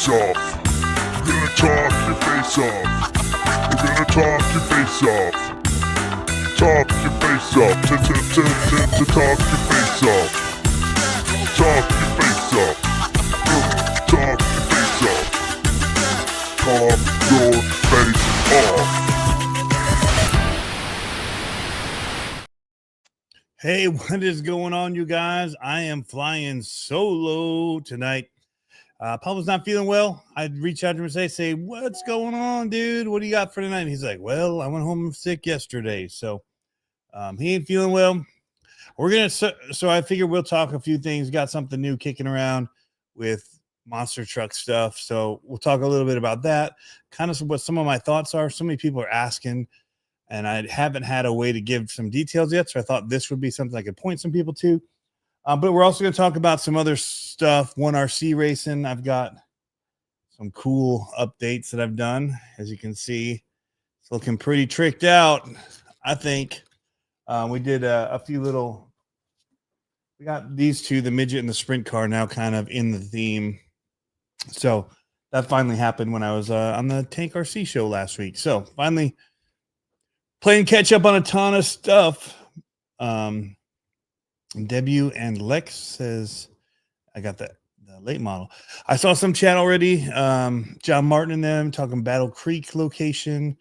face off. We're gonna talk your face off. We're gonna talk your face off. Talk your face off. To talk your face off. Talk your face off. Talk your face off. Talk your face off. Hey, what is going on, you guys? I am flying solo tonight. Pablo's not feeling well. I'd reach out to him and say, what's going on, dude? What do you got for tonight? And he's like, well, I went home sick yesterday, so he ain't feeling well. We're gonna so I figured we'll talk a few things. Got something new kicking around with monster truck stuff, so we'll talk a little bit about that. Kind of what some of my thoughts are. So many people are asking, and I haven't had a way to give some details yet, so I thought this would be something I could point some people to. But we're also going to talk about some other stuff. 1RC racing. I've got some cool updates that I've done. As you can see, it's looking pretty tricked out, I think. We did a few little. We got these two, the midget and the sprint car, now kind of in the theme. So that finally happened when I was on the Tank RC show last week. So finally playing catch up on a ton of stuff. Debut and Lex says, I got the late model. I saw some chat already. John Martin and them talking Battle Creek location,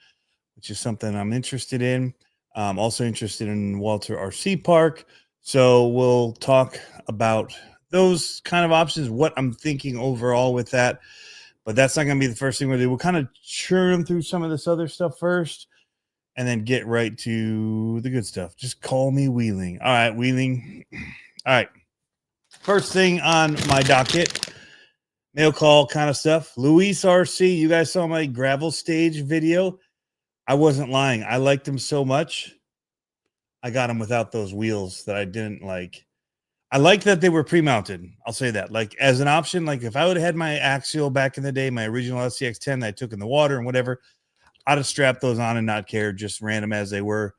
which is something I'm interested in. Also interested in Walter RC Park. So we'll talk about those kind of options, what I'm thinking overall with that. But that's not going to be the first thing we'll do. We'll kind of churn through some of this other stuff first, and then get right to the good stuff. Just call me Wheeling. All right, Wheeling. All right. First thing on my docket, mail call kind of stuff. Luis RC, you guys saw my gravel stage video. I wasn't lying. I liked him so much. I got him without those wheels that I didn't like. I like that they were pre-mounted. I'll say that. Like as an option, like if I would have had my axial back in the day, my original SCX-10 that I took in the water and whatever, I'd have strapped those on and not cared, just ran them as they were,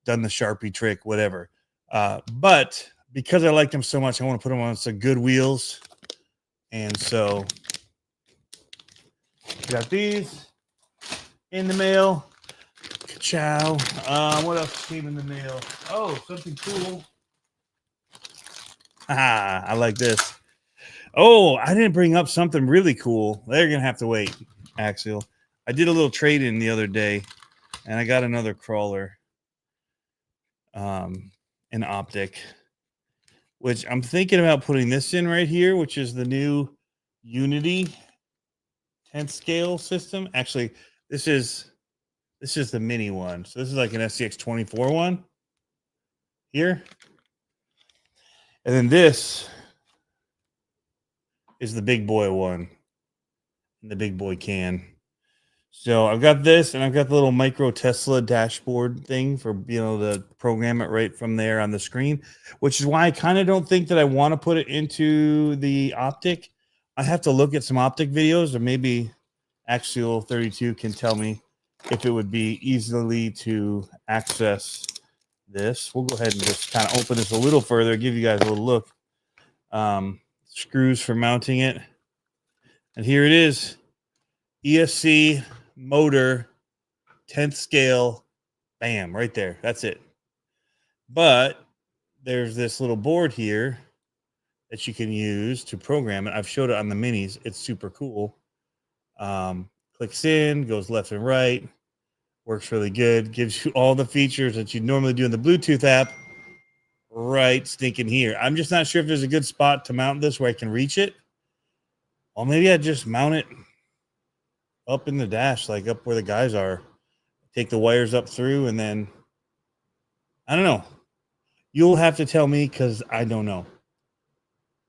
done the Sharpie trick, whatever. But because I liked them so much, I want to put them on some good wheels. And so got these in the mail. Ciao. What else came in the mail? Oh, something cool. I like this. Oh, I didn't bring up something really cool. They're going to have to wait, Axial. I did a little trade-in the other day, and I got another crawler, an optic, which I'm thinking about putting this in right here, which is the new Unity 10th scale system. Actually, this is the mini one. So this is like an SCX-24 one here. And then this is the big boy one, the big boy can. So I've got this, and I've got the little micro Tesla dashboard thing for being able to program it right from there on the screen, which is why I kind of don't think that I want to put it into the optic. I have to look at some optic videos, or maybe Axial 32 can tell me if it would be easily to access this. We'll go ahead and just kind of open this a little further, give you guys a little look. Screws for mounting it. And here it is. ESC motor, 10th scale, bam, right there. That's it. But there's this little board here that you can use to program it. I've showed it on the minis. It's super cool. Clicks in, goes left and right, works really good, gives you all the features that you normally do in the Bluetooth app right stinking here. I'm just not sure if there's a good spot to mount this where I can reach it. Or maybe I just mount it up in the dash, like up where the guys are. Take the wires up through, and then I don't know. You'll have to tell me because I don't know.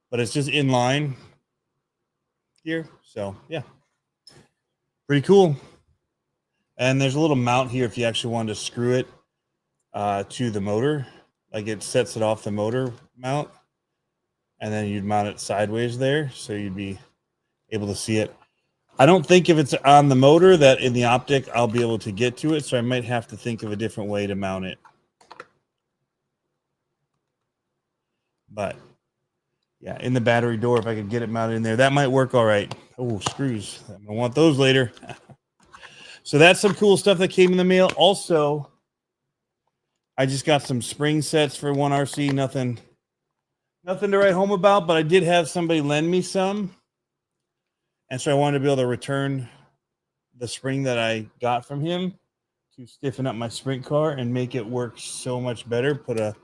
But it's just in line here. So yeah. Pretty cool. And there's a little mount here if you actually wanted to screw it to the motor. Like it sets it off the motor mount. And then you'd mount it sideways there. So you'd be able to see it. I don't think if it's on the motor that in the optic I'll be able to get to it, so I might have to think of a different way to mount it. But Yeah, in the battery door, if I could get it mounted in there, that might work all right. Oh, screws. I'm gonna want those later. So that's some cool stuff that came in the mail. Also, I just got some spring sets for 1RC. Nothing to write home about, but I did have somebody lend me some. And so I wanted to be able to return the spring that I got from him to stiffen up my sprint car and make it work so much better. Put a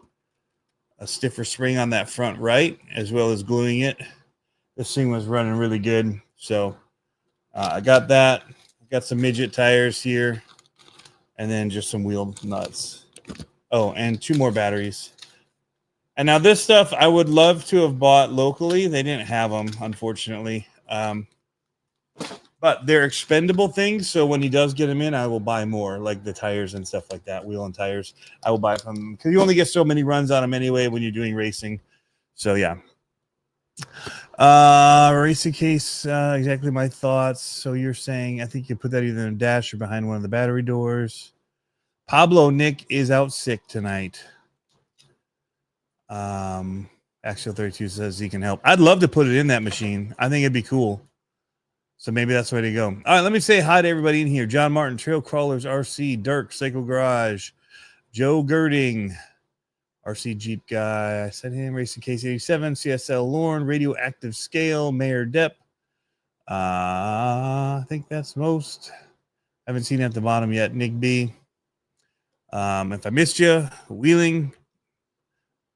stiffer spring on that front right, as well as gluing it. This thing was running really good. So I got that. I got some midget tires here, and then just some wheel nuts. Oh, and 2 more batteries. And now this stuff I would love to have bought locally. They didn't have them, unfortunately. But they're expendable things. So when he does get them in, I will buy more, like the tires and stuff like that, wheel and tires. I will buy from them because you only get so many runs on them anyway when you're doing racing. So, yeah. Racing case, exactly my thoughts. So you're saying, I think you put that either in a dash or behind one of the battery doors. Pablo Nick is out sick tonight. Axial 32 says he can help. I'd love to put it in that machine. I think it'd be cool. So maybe that's the way to go. All right, let me say hi to everybody in here. John Martin, Trail Crawlers, RC, Dirk, Cycle Garage, Joe Girding, RC Jeep Guy. I said him, Racing Case 87, CSL Lorne, Radioactive Scale, Mayor Depp. I think that's most. I haven't seen it at the bottom yet. Nick B. If I missed you, Wheeling,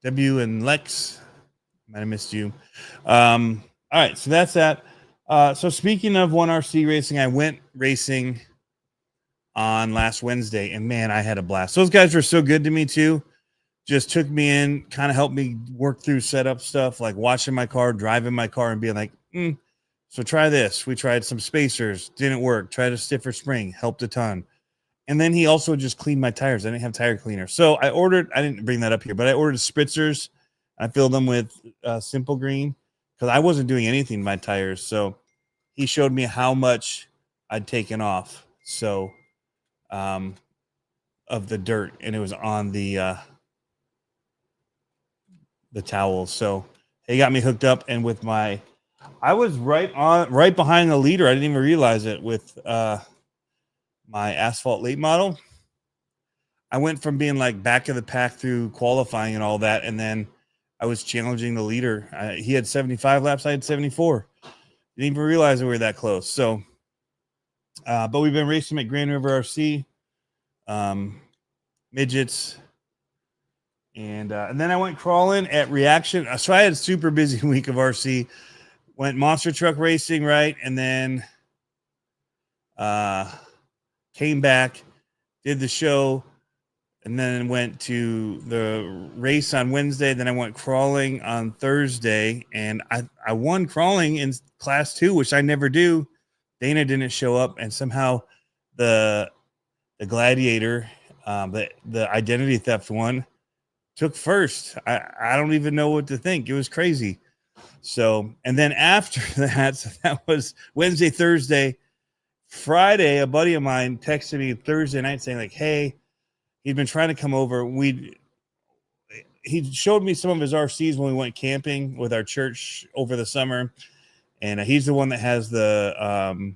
W and Lex. Might have missed you. All right, so that's that. So speaking of 1RC racing, I went racing on last Wednesday, and man, I had a blast. Those guys were so good to me too. Just took me in, kind of helped me work through setup stuff, like washing my car, driving my car, and being like, so try this. We tried some spacers, didn't work. Tried a stiffer spring, helped a ton. And then he also just cleaned my tires. I didn't have tire cleaner. So I didn't bring that up here, but I ordered spritzers. I filled them with Simple Green because I wasn't doing anything to my tires. So he showed me how much I'd taken off. So of the dirt, and it was on the towels. So he got me hooked up, and with my, I was right behind the leader. I didn't even realize it with my asphalt late model. I went from being like back of the pack through qualifying and all that, and then I was challenging the leader. He had 75 laps. I had 74. Didn't even realize we were that close. So, but we've been racing at Grand River RC, midgets, and then I went crawling at Reaction. So I had a super busy week of RC. Went monster truck racing, right, and then came back, did the show, and then went to the race on Wednesday. Then I went crawling on Thursday, and I won crawling in class 2, which I never do. Dana didn't show up, and somehow the gladiator, the identity theft one, took first. I don't even know what to think. It was crazy. So, and then after that, so that was Wednesday, Thursday, Friday. A buddy of mine texted me Thursday night saying like, "Hey, he'd been trying to come over. He showed me some of his RCs when we went camping with our church over the summer, and he's the one that has the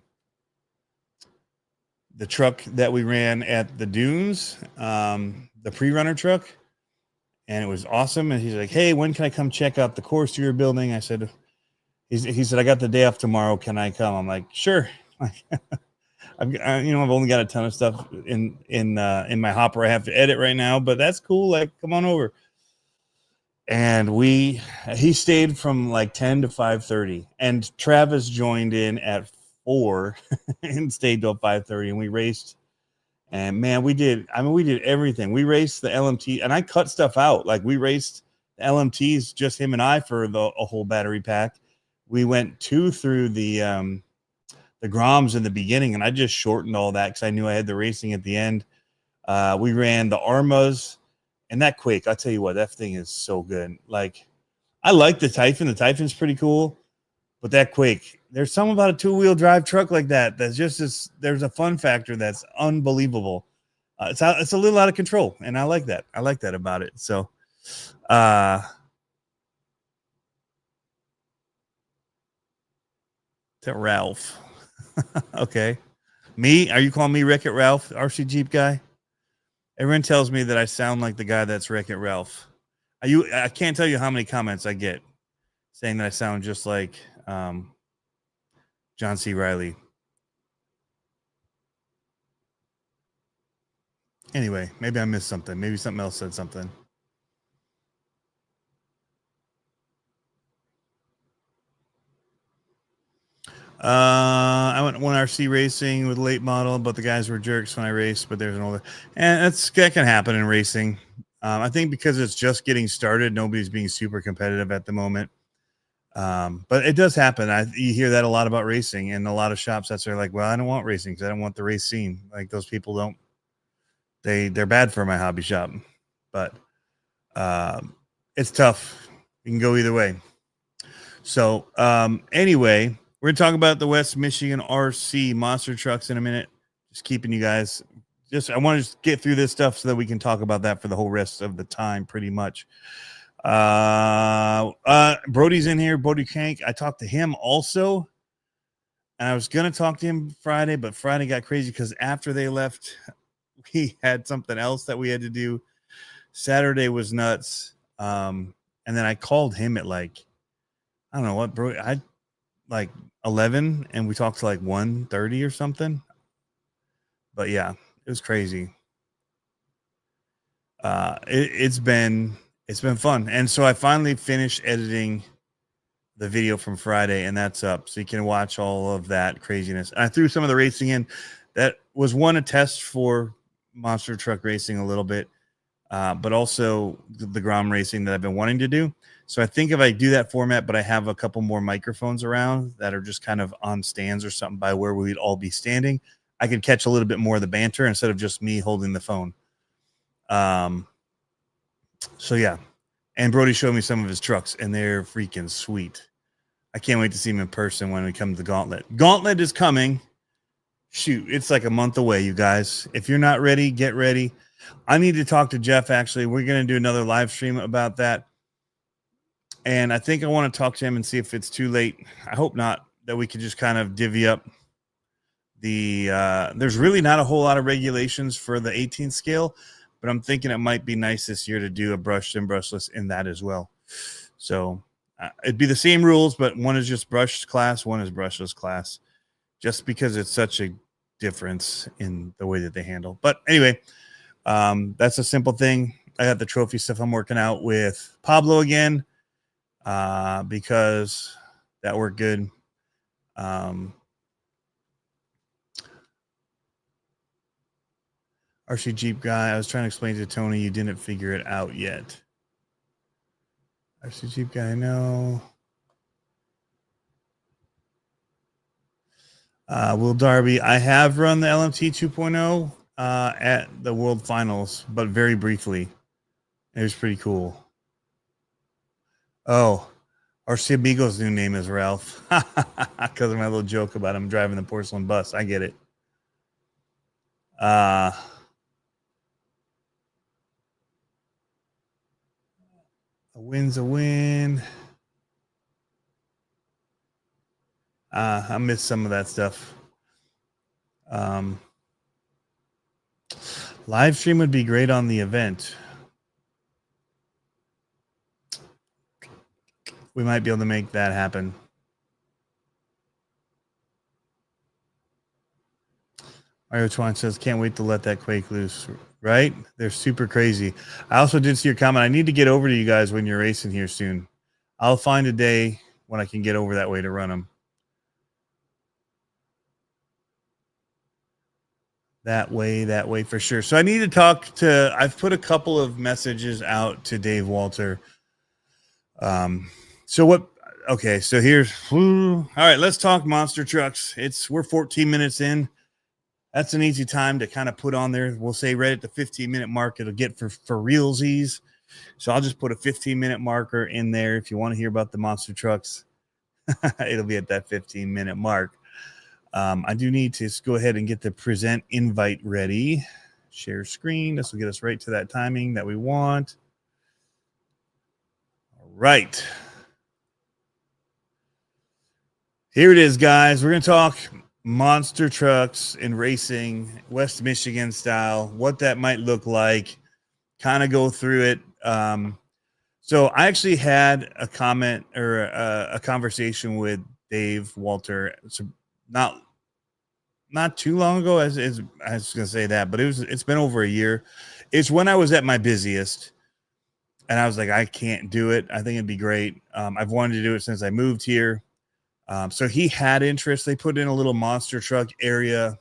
truck that we ran at the dunes, the pre-runner truck, and it was awesome. And he's like, "Hey, when can I come check out the course you were building?" I said, "He said I got the day off tomorrow. Can I come?" I'm like, "Sure." I've only got a ton of stuff in my hopper I have to edit right now, but that's cool. Like, come on over. And he stayed from like 10 to 5:30, and Travis joined in at 4 and stayed till 5:30, and we raced. And man, we did everything. We raced the LMT, and I cut stuff out. Like, we raced the LMTs, just him and I, for a whole battery pack. We went 2 through the Groms in the beginning, and I just shortened all that because I knew I had the racing at the end. We ran the Armas, and that Quake, I'll tell you what, that thing is so good. Like, I like the Typhon. The Typhon's pretty cool, but that Quake, there's something about a 2-wheel drive truck like that that's just there's a fun factor that's unbelievable. It's a little out of control, and I like that. I like that about it. So, to Ralph. Okay. Me? Are you calling me Wreck-It Ralph, RC Jeep guy? Everyone tells me that I sound like the guy that's Wreck-It Ralph. I can't tell you how many comments I get saying that I sound just like John C. Reilly. Anyway, maybe I missed something. Maybe something else said something. I went 1RC racing with late model, but the guys were jerks when I raced. But there's an older, and that can happen in racing. I think because it's just getting started, nobody's being super competitive at the moment. But it does happen. You hear that a lot about racing, and a lot of shops that's are like, well, I don't want racing because I don't want the race scene. Like those people don't. They're bad for my hobby shop, but it's tough. You can go either way. So anyway, we're gonna talk about the West Michigan RC monster trucks in a minute. Just keeping you guys. I want to just get through this stuff so that we can talk about that for the whole rest of the time, pretty much. Brody's in here. Brody Kank. I talked to him also, and I was gonna talk to him Friday, but Friday got crazy because after they left, we had something else that we had to do. Saturday was nuts. And then I called him at like, I don't know what, bro. I like 11, and we talked to like 1:30 or something. But yeah, it was crazy. It's been fun, and so I finally finished editing the video from Friday, and that's up, so you can watch all of that craziness. I threw some of the racing in. That was a test for monster truck racing a little bit, but also the Grom racing that I've been wanting to do. So I think if I do that format, but I have a couple more microphones around that are just kind of on stands or something by where we'd all be standing, I could catch a little bit more of the banter instead of just me holding the phone. So yeah, and Brody showed me some of his trucks, and they're freaking sweet. I can't wait to see him in person when we come to Gauntlet. Gauntlet is coming. Shoot, it's like a month away, you guys. If you're not ready, get ready. I need to talk to Jeff, actually. We're going to do another live stream about that. And I think I want to talk to him and see if it's too late. I hope not, that we could just kind of divvy up the there's really not a whole lot of regulations for the 18 scale, but I'm thinking it might be nice this year to do a brushed and brushless in that as well. So it'd be the same rules, but one is just brushed class, one is brushless class, just because it's such a difference in the way that they handle. But anyway, that's a simple thing. I got the trophy stuff I'm working out with Pablo again, because that worked good. RC Jeep guy, I was trying to explain to Tony you didn't figure it out yet. RC Jeep guy, no. Will Darby, I have run the LMT 2.0 at the World Finals, but very briefly. It was pretty cool. Oh, RC Amigo's new name is Ralph, because of my little joke about him driving the porcelain bus. I get it. A win's a win. I missed some of that stuff. Live stream would be great on the event. We might be able to make that happen. Mario Twan says, can't wait to let that quake loose. Right? They're super crazy. I also did see your comment. I need to get over to you guys when you're racing here soon. I'll find a day when I can get over that way to run them. That way for sure. So I need to talk to, I've put a couple of messages out to Dave Walter. So what, okay, so here's, all right, let's talk monster trucks. We're 14 minutes in. That's an easy time to kind of put on there. We'll say right at the 15-minute mark, it'll get for realsies. So I'll just put a 15-minute marker in there. If you want to hear about the monster trucks, it'll be at that 15-minute mark. I do need to go ahead and get the present invite ready. Share screen. This will get us right to that timing that we want. All right. Here it is, guys. We're going to talk monster trucks and racing, West Michigan style, what that might look like, kind of go through it. So I actually had a comment or a conversation with Dave Walter. So not too long ago, as I was going to say that, but it's been over a year. It's when I was at my busiest. And I was like, I can't do it. I think it'd be great. I've wanted to do it since I moved here. So he had interest. They put in a little monster truck area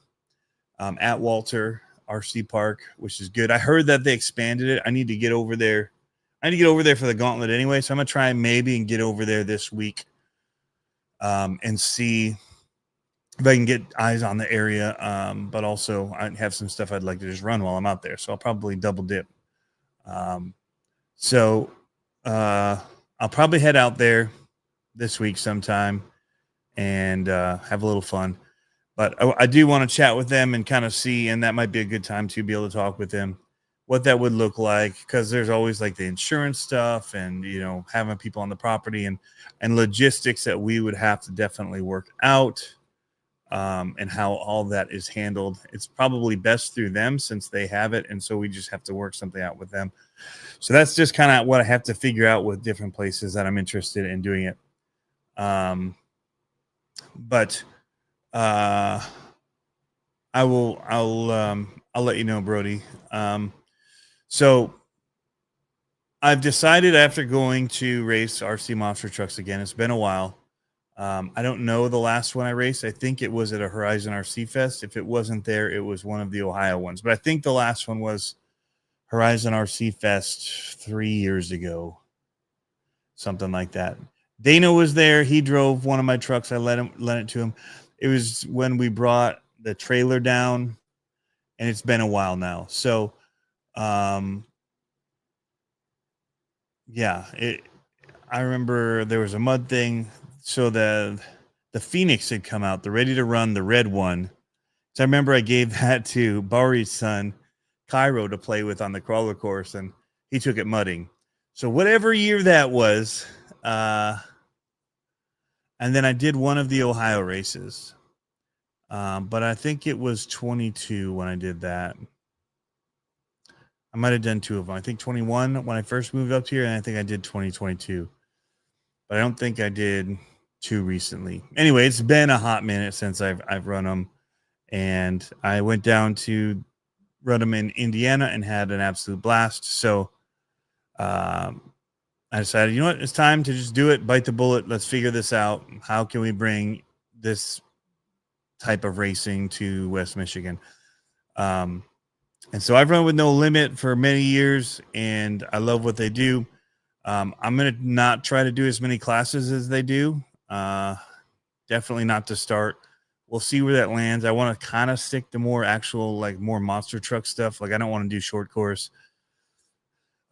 at Walter RC Park, which is good. I heard that they expanded it. I need to get over there. I need to get over there for the gauntlet anyway. So I'm going to try maybe and get over there this week and see if I can get eyes on the area. But also I have some stuff I'd like to just run while I'm out there. So I'll probably double dip. So I'll probably head out there this week sometime and have a little fun. But I do want to chat with them and kind of see, and that might be a good time to be able to talk with them, what that would look like, because there's always like the insurance stuff and, you know, having people on the property and logistics that we would have to definitely work out, and how all that is handled. It's probably best through them since they have it, and so we just have to work something out with them. So that's just kind of what I have to figure out with different places that I'm interested in doing it. But I'll let you know, Brody. So I've decided after going to race RC monster trucks again, it's been a while. I don't know the last one I raced. I think it was at a Horizon RC Fest. If it wasn't there, it was one of the Ohio ones. But I think the last one was Horizon RC Fest 3 years ago, something like that. Dana was there. He drove one of my trucks. I lent it to him. It was when we brought the trailer down, and it's been a while now. So, yeah, I remember there was a mud thing. So the Phoenix had come out, the ready to run, the red one. So I remember I gave that to Bari's son, Cairo, to play with on the crawler course, and he took it mudding. So whatever year that was, and then I did one of the Ohio races, but I think it was 22 when I did that. I might have done two of them. I think 21 when I first moved up here, and I think I did 2022, but I don't think I did two recently. Anyway, it's been a hot minute since I've run them, and I went down to run them in Indiana and had an absolute blast. So I decided, you know what, it's time to just do it, bite the bullet. Let's figure this out. How can we bring this type of racing to West Michigan? And so I've run with No Limit for many years, and I love what they do. I'm going to not try to do as many classes as they do. Definitely not to start. We'll see where that lands. I want to kind of stick to more actual, like more monster truck stuff. Like I don't want to do short course.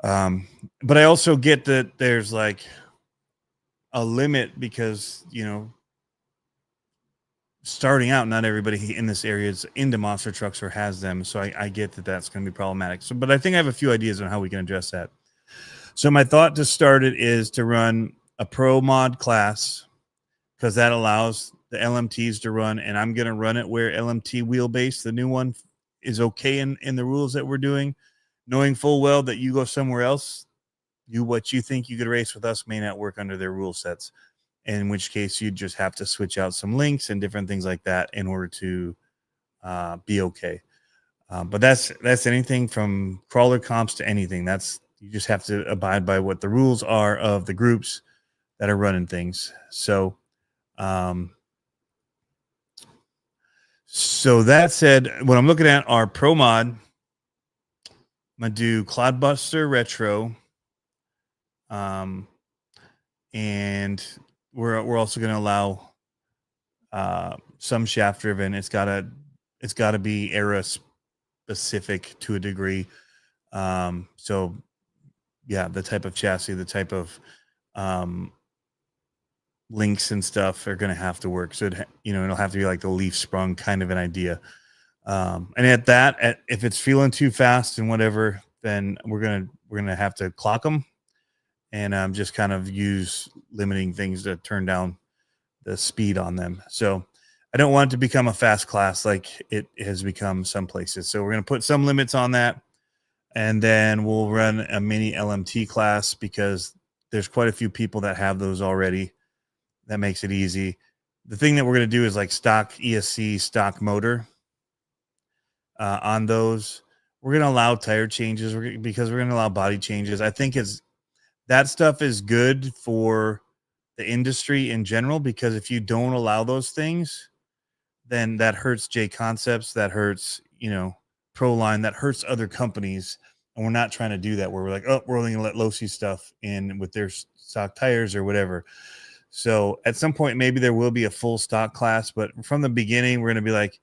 But I also get that there's like a limit because, you know, starting out, not everybody in this area is into monster trucks or has them. So I get that that's going to be problematic. So, but I think I have a few ideas on how we can address that. So my thought to start it is to run a pro mod class, because that allows the LMTs to run, and I'm going to run it where LMT wheelbase, the new one, is okay in the rules that we're doing, knowing full well that you go somewhere else, what you think you could race with us may not work under their rule sets, in which case you just have to switch out some links and different things like that in order to be okay. But that's anything from crawler comps to anything. You just have to abide by what the rules are of the groups that are running things. So that said, what I'm looking at are pro mod. I'm gonna do Cloudbuster Retro, and we're also gonna allow some shaft driven. It's gotta be era specific to a degree. So yeah, the type of chassis, the type of links and stuff are going to have to work. So, it'll have to be like the leaf sprung kind of an idea. And if it's feeling too fast and whatever, then we're going to have to clock them and just kind of use limiting things to turn down speed on them. So I don't want it to become a fast class like it has become some places. So we're going to put some limits on that. And then we'll run a mini LMT class because there's quite a few people that have those already. That makes it easy. The thing that we're going to do is like stock ESC, stock motor on those. We're going to allow tire changes because we're going to allow body changes. I think that stuff is good for the industry in general, because if you don't allow those things, then that hurts J Concepts, that hurts, Proline, that hurts other companies. And we're not trying to do that, where we're like, oh, we're only gonna let Losi stuff in with their stock tires or whatever. So at some point, maybe there will be a full stock class, but from the beginning, we're going to be like,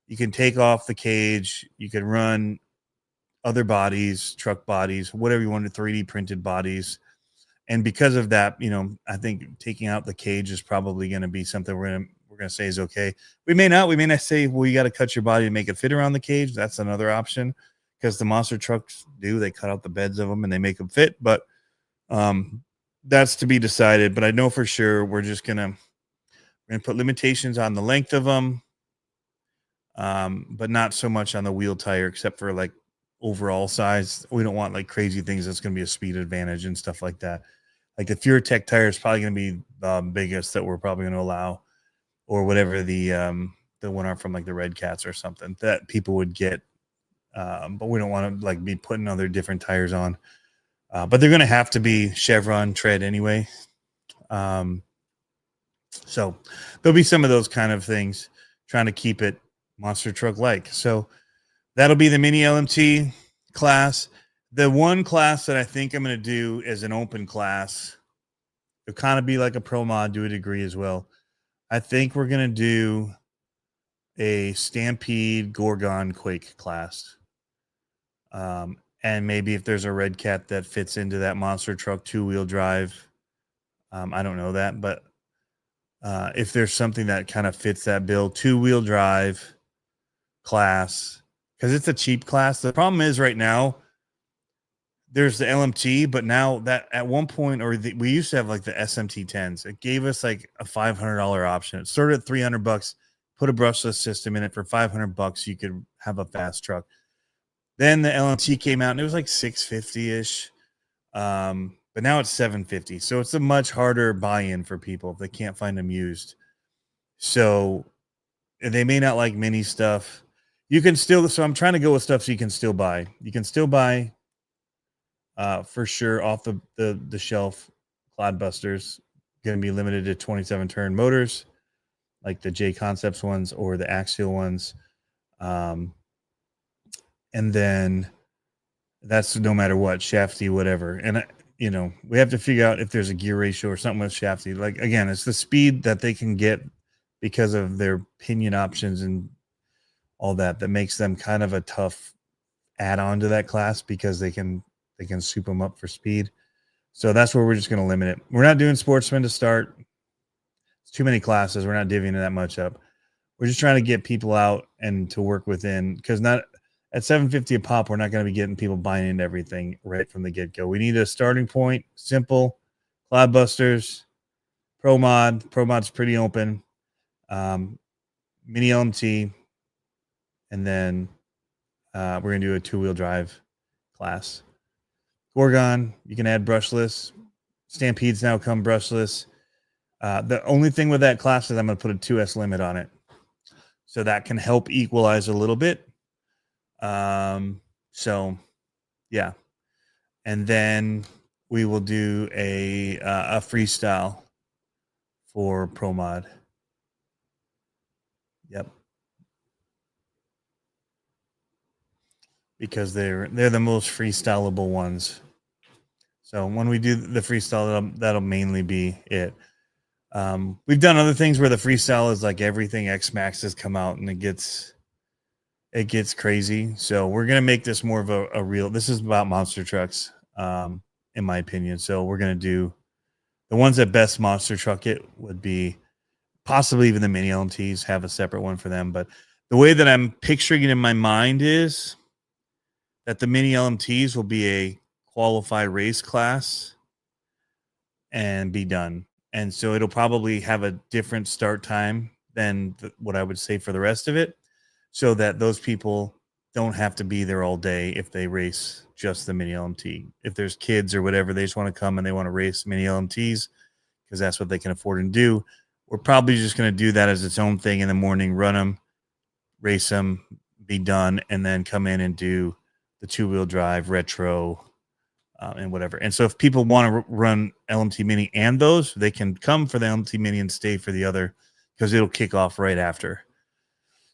you can take off the cage, you can run other bodies, truck bodies, whatever you want, 3D printed bodies. And because of that, I think taking out the cage is probably going to be something we're going to say is okay. We may not say, well, you got to cut your body to make it fit around the cage. That's another option, because the monster trucks they cut out the beds of them and they make them fit. But that's to be decided. But I know for sure we're going to put limitations on the length of them, but not so much on the wheel tire, except for like overall size. We don't want like crazy things that's going to be a speed advantage and stuff like that. Like the FureTech tire is probably going to be the biggest that we're probably going to allow, or whatever the one are from like the Red Cats or something that people would get. But we don't want to like be putting other different tires on. But they're going to have to be Chevron tread anyway. So there'll be some of those kind of things, trying to keep it monster truck like. So that'll be the mini LMT class. The one class that I think I'm going to do as an open class, it'll kind of be like a pro mod to a degree as well. I think we're going to do a Stampede Gorgon Quake class. And maybe if there's a Red Cat that fits into that monster truck 2-wheel drive, I don't know that, but if there's something that kind of fits that bill, 2-wheel drive class, because it's a cheap class. The problem is right now there's the LMT, but now that at one point, we used to have like the SMT 10s. It gave us like a $500 option. It started at $300, put a brushless system in it for $500. You could have a fast truck. Then the LMT came out and it was like $650-ish. But now it's $750. So it's a much harder buy-in for people if they can't find them used. So they may not like mini stuff. You can still, so I'm trying to go with stuff so you can still buy. You can still buy for sure off the shelf Clodbusters. Going to be limited to 27 turn motors, like the J Concepts ones or the axial ones. And then that's no matter what, shafty, whatever. And we have to figure out if there's a gear ratio or something with shafty. Like, again, it's the speed that they can get because of their pinion options and all that makes them kind of a tough add-on to that class, because they can soup them up for speed. So that's where we're just going to limit it. We're not doing sportsman to start. It's too many classes. We're not divvying that much up. We're just trying to get people out and to work within, because not at $750 a pop, we're not going to be getting people buying into everything right from the get-go. We need a starting point, simple, Clodbusters, Pro Mod. Pro Mod's pretty open. Mini LMT, and then we're going to do a 2-wheel drive class. Gorgon, you can add brushless. Stampedes now come brushless. The only thing with that class is I'm going to put a 2S limit on it, so that can help equalize a little bit. So yeah, and then we will do a freestyle for Pro Mod. Yep, because they're the most freestylable ones. So when we do the freestyle, that'll mainly be it. We've done other things where the freestyle is like everything X Max has come out and it gets crazy. So we're gonna make this more of a real. This is about monster trucks, in my opinion. So we're gonna do the ones that best monster truck it would be. Possibly even the mini LMTs have a separate one for them. But the way that I'm picturing it in my mind is that the mini LMTs will be a qualified race class and be done. And so it'll probably have a different start time than what I would say for the rest of it, so that those people don't have to be there all day if they race just the mini LMT. If there's kids or whatever, they just want to come and they want to race mini LMTs because that's what they can afford and do. We're probably just going to do that as its own thing in the morning, run them, race them, be done, and then come in and do the 2-wheel drive retro and whatever. And so if people want to run LMT Mini and those, they can come for the LMT Mini and stay for the other because it'll kick off right after.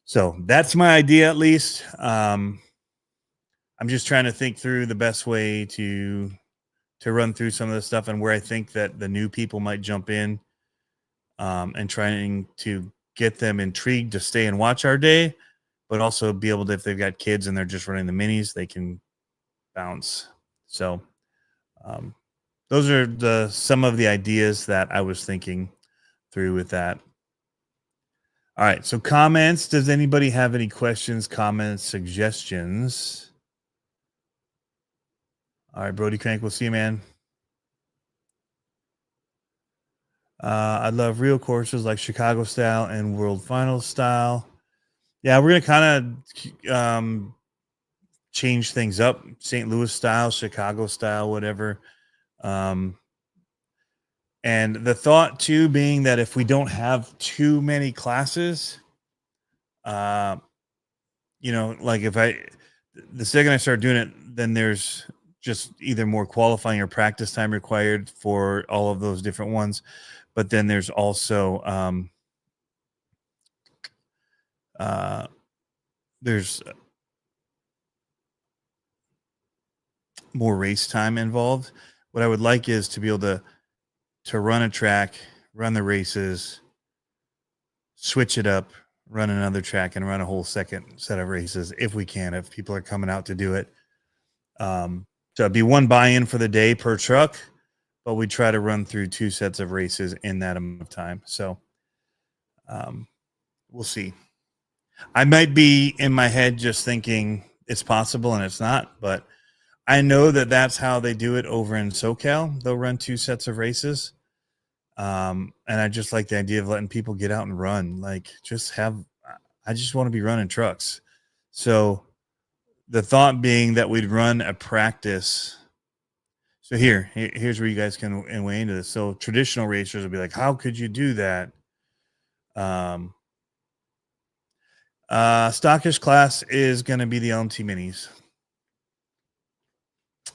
So that's my idea, at least. I'm just trying to think through the best way to run through some of the stuff and where I think that the new people might jump in, and trying to get them intrigued to stay and watch our day, but also be able to, if they've got kids and they're just running the minis, they can bounce. So those are some of the ideas that I was thinking through with that. All right. So comments. Does anybody have any questions, comments, suggestions? All right, Brody Crank. We'll see you, man. I love real courses like Chicago style and World Finals style. Yeah, we're going to kind of change things up. St. Louis style, Chicago style, whatever. And the thought too being that if we don't have too many classes, like if the second I start doing it, then there's just either more qualifying or practice time required for all of those different ones. But then there's also there's more race time involved. What I would like is to be able to run a track, run the races, switch it up, run another track, and run a whole second set of races if we can, if people are coming out to do it. So it'd be one buy-in for the day per truck, but we try to run through 2 sets of races in that amount of time. So we'll see. I might be in my head just thinking it's possible and it's not, but I know that that's how they do it over in SoCal. They'll run 2 sets of races. And I just like the idea of letting people get out and run. I just want to be running trucks. So the thought being that we'd run a practice. So here's where you guys can weigh into this. So traditional racers will be like, how could you do that? Stockish class is going to be the LMT minis.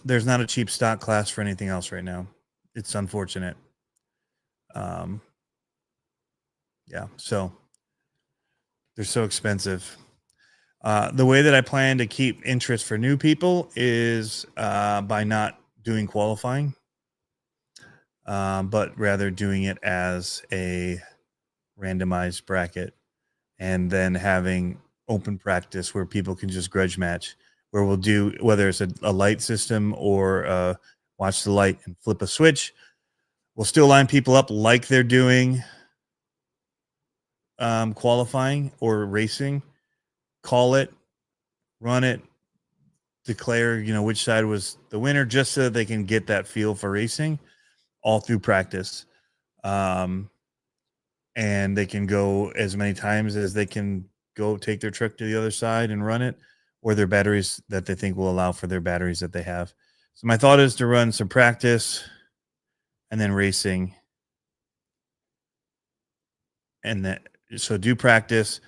There's not a cheap stock class for anything else right now. It's unfortunate. Yeah, so they're so expensive. The way that I plan to keep interest for new people is by not doing qualifying, but rather doing it as a randomized bracket, and then having open practice where people can just grudge match, where we'll do, whether it's a light system or watch the light and flip a switch. We'll still line people up like they're doing qualifying or racing, call it, run it, declare, which side was the winner, just so that they can get that feel for racing all through practice. And they can go as many times as they can go take their truck to the other side and run it, or their batteries that they think will allow for their batteries that they have. So my thought is to run some practice and then racing. And so do practice,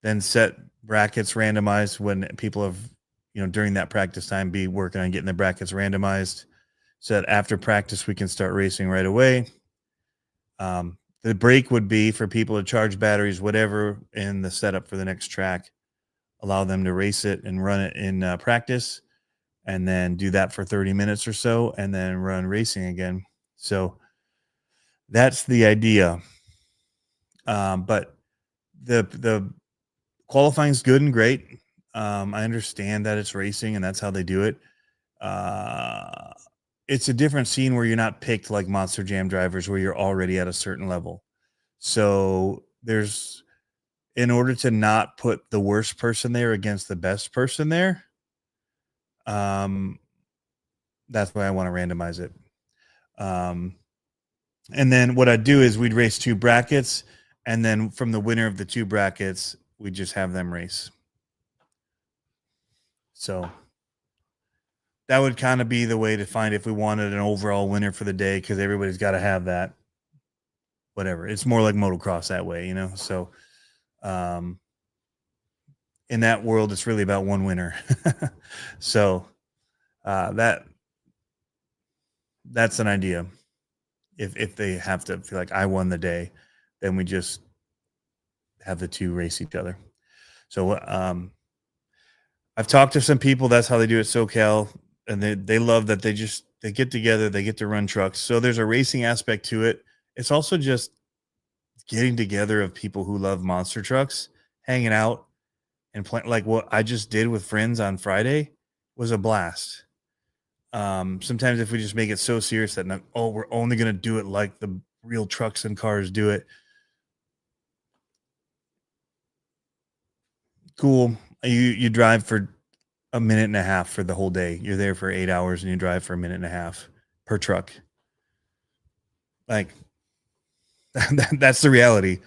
then set brackets randomized when people have, during that practice time, be working on getting the brackets randomized so that after practice we can start racing right away. The break would be for people to charge batteries, whatever, in the setup for the next track, allow them to race it and run it in practice, and then do that for 30 minutes or so, and then run racing again. So that's the idea. But the qualifying is good and great. I understand that it's racing and that's how they do it. It's a different scene where you're not picked like Monster Jam drivers where you're already at a certain level. So in order to not put the worst person there against the best person there, that's why I want to randomize it. And then what I'd do is we'd race 2 brackets, and then from the winner of the 2 brackets, we just have them race. So that would kind of be the way to find if we wanted an overall winner for the day, because everybody's got to have that. Whatever. It's more like motocross that way, you know? So in that world, it's really about one winner. So that's an idea. If they have to feel like I won the day, then we just have the 2 race each other. So I've talked to some people. That's how they do it, SoCal, and they love that they get together, they get to run trucks. So there's a racing aspect to it. It's also just getting together of people who love monster trucks, hanging out and playing. Like what I just did with friends on Friday was a blast. Sometimes if we just make it so serious that we're only going to do it like the real trucks and cars do it. Cool. You drive for a minute and a half for the whole day. You're there for 8 hours and you drive for a minute and a half per truck. Like that's the reality.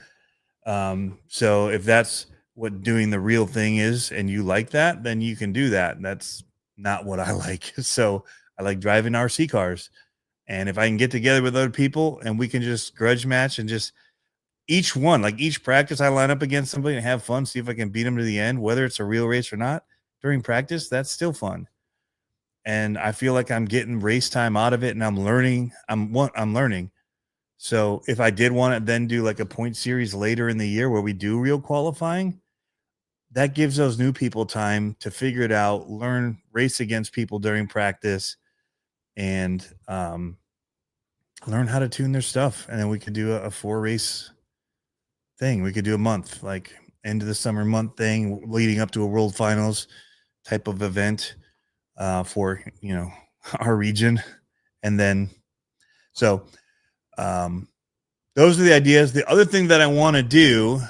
So if that's what doing the real thing is and you like that, then you can do that. That's not what I like. So I like driving RC cars. And if I can get together with other people and we can just grudge match and just each practice, I line up against somebody and have fun, see if I can beat them to the end, whether it's a real race or not during practice, that's still fun. And I feel like I'm getting race time out of it and I'm learning. I'm learning. So if I did want to then do like a point series later in the year where we do real qualifying, that gives those new people time to figure it out, learn, race against people during practice, and learn how to tune their stuff. And then we could do a 4 race thing. We could do a month, like end of the summer month thing leading up to a world finals type of event for, our region. And then, so those are the ideas. The other thing that I want to do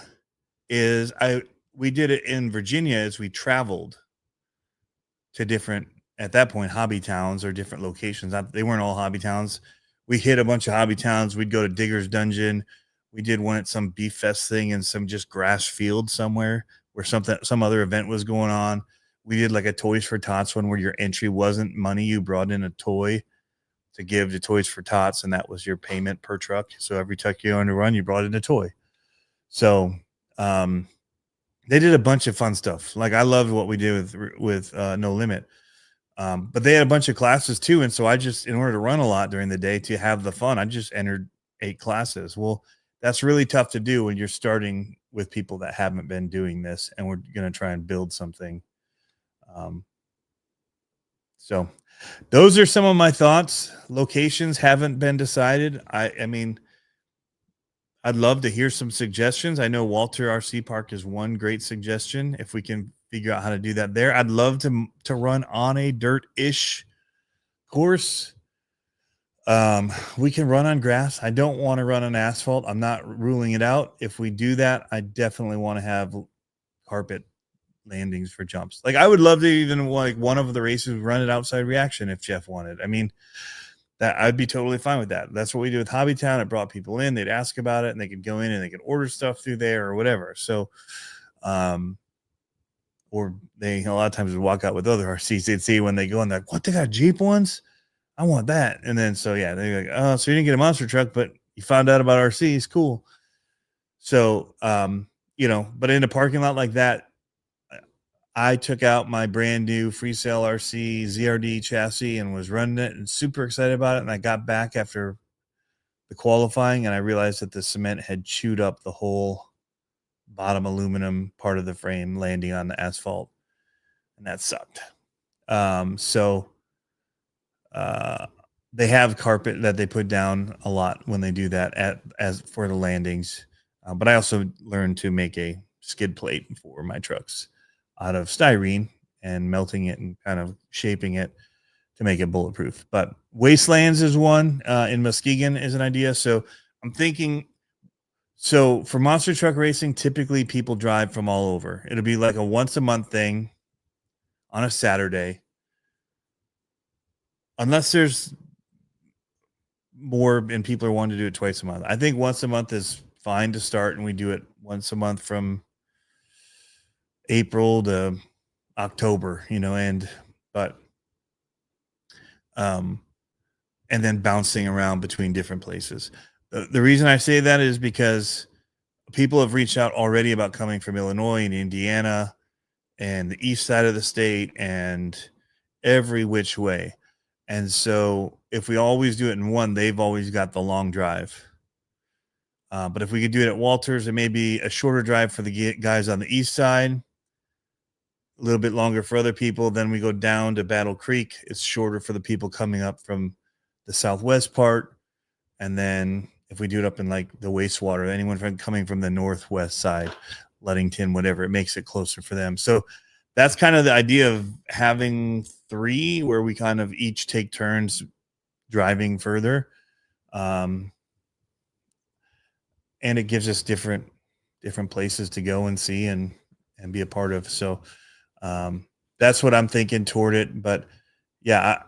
is we did it in Virginia as we traveled to different, at that point, hobby towns or different locations. They weren't all hobby towns. We hit a bunch of hobby towns. We'd go to Digger's Dungeon. We did one at some Beef Fest thing in some just grass field somewhere where some other event was going on. We did like a Toys for Tots one where your entry wasn't money. You brought in a toy to give to Toys for Tots, and that was your payment per truck. So every truck you owned to run, you brought in a toy. So they did a bunch of fun stuff. Like I loved what we did with No Limit. But they had a bunch of classes too. And so I just, in order to run a lot during the day to have the fun, I just entered 8 classes. Well, that's really tough to do when you're starting with people that haven't been doing this, and we're going to try and build something. So those are some of my thoughts. Locations haven't been decided. I mean, I'd love to hear some suggestions. I know Walter RC Park is one great suggestion. If we can figure out how to do that there, I'd love to run on a dirt-ish course. We can run on grass. I don't want to run on asphalt. I'm not ruling it out. If we do that, I definitely want to have carpet landings for jumps. Like I would love to even like one of the races run it outside reaction if Jeff wanted. I mean, that I'd be totally fine with that. That's what we do with Hobbytown. It brought people in, they'd ask about it and they could go in and they could order stuff through there or whatever. So, or they a lot of times would walk out with other RCs. They'd see when they go and they're like, what, they got Jeep ones? I want that. And then, so yeah, they're like, oh, so you didn't get a monster truck, but you found out about RCs. Cool. So, but in a parking lot like that, I took out my brand new Freesail RC ZRD chassis and was running it and super excited about it. And I got back after the qualifying and I realized that the cement had chewed up the whole bottom aluminum part of the frame landing on the asphalt. And that sucked. They have carpet that they put down a lot when they do that as for the landings. But I also learned to make a skid plate for my trucks out of styrene and melting it and kind of shaping it to make it bulletproof. But Wastelands is one in Muskegon is an idea. So I'm thinking, so for monster truck racing, typically people drive from all over. It'll be like a once a month thing on a Saturday. Unless there's more and people are wanting to do it twice a month. I think once a month is fine to start, and we do it once a month from April to October, but um and then bouncing around between different places. The reason I say that is because people have reached out already about coming from Illinois and Indiana and the east side of the state and every which way. And so if we always do it in one, they've always got the long drive. But if we could do it at Walters, it may be a shorter drive for the guys on the east side, a little bit longer for other people. Then we go down to Battle Creek. It's shorter for the people coming up from the southwest part. And then if we do it up in like the wastewater, anyone coming from the northwest side, Ludington, whatever, it makes it closer for them. So that's kind of the idea of having 3 where we kind of each take turns driving further. And it gives us different places to go and see and be a part of. So that's what I'm thinking toward it. But yeah,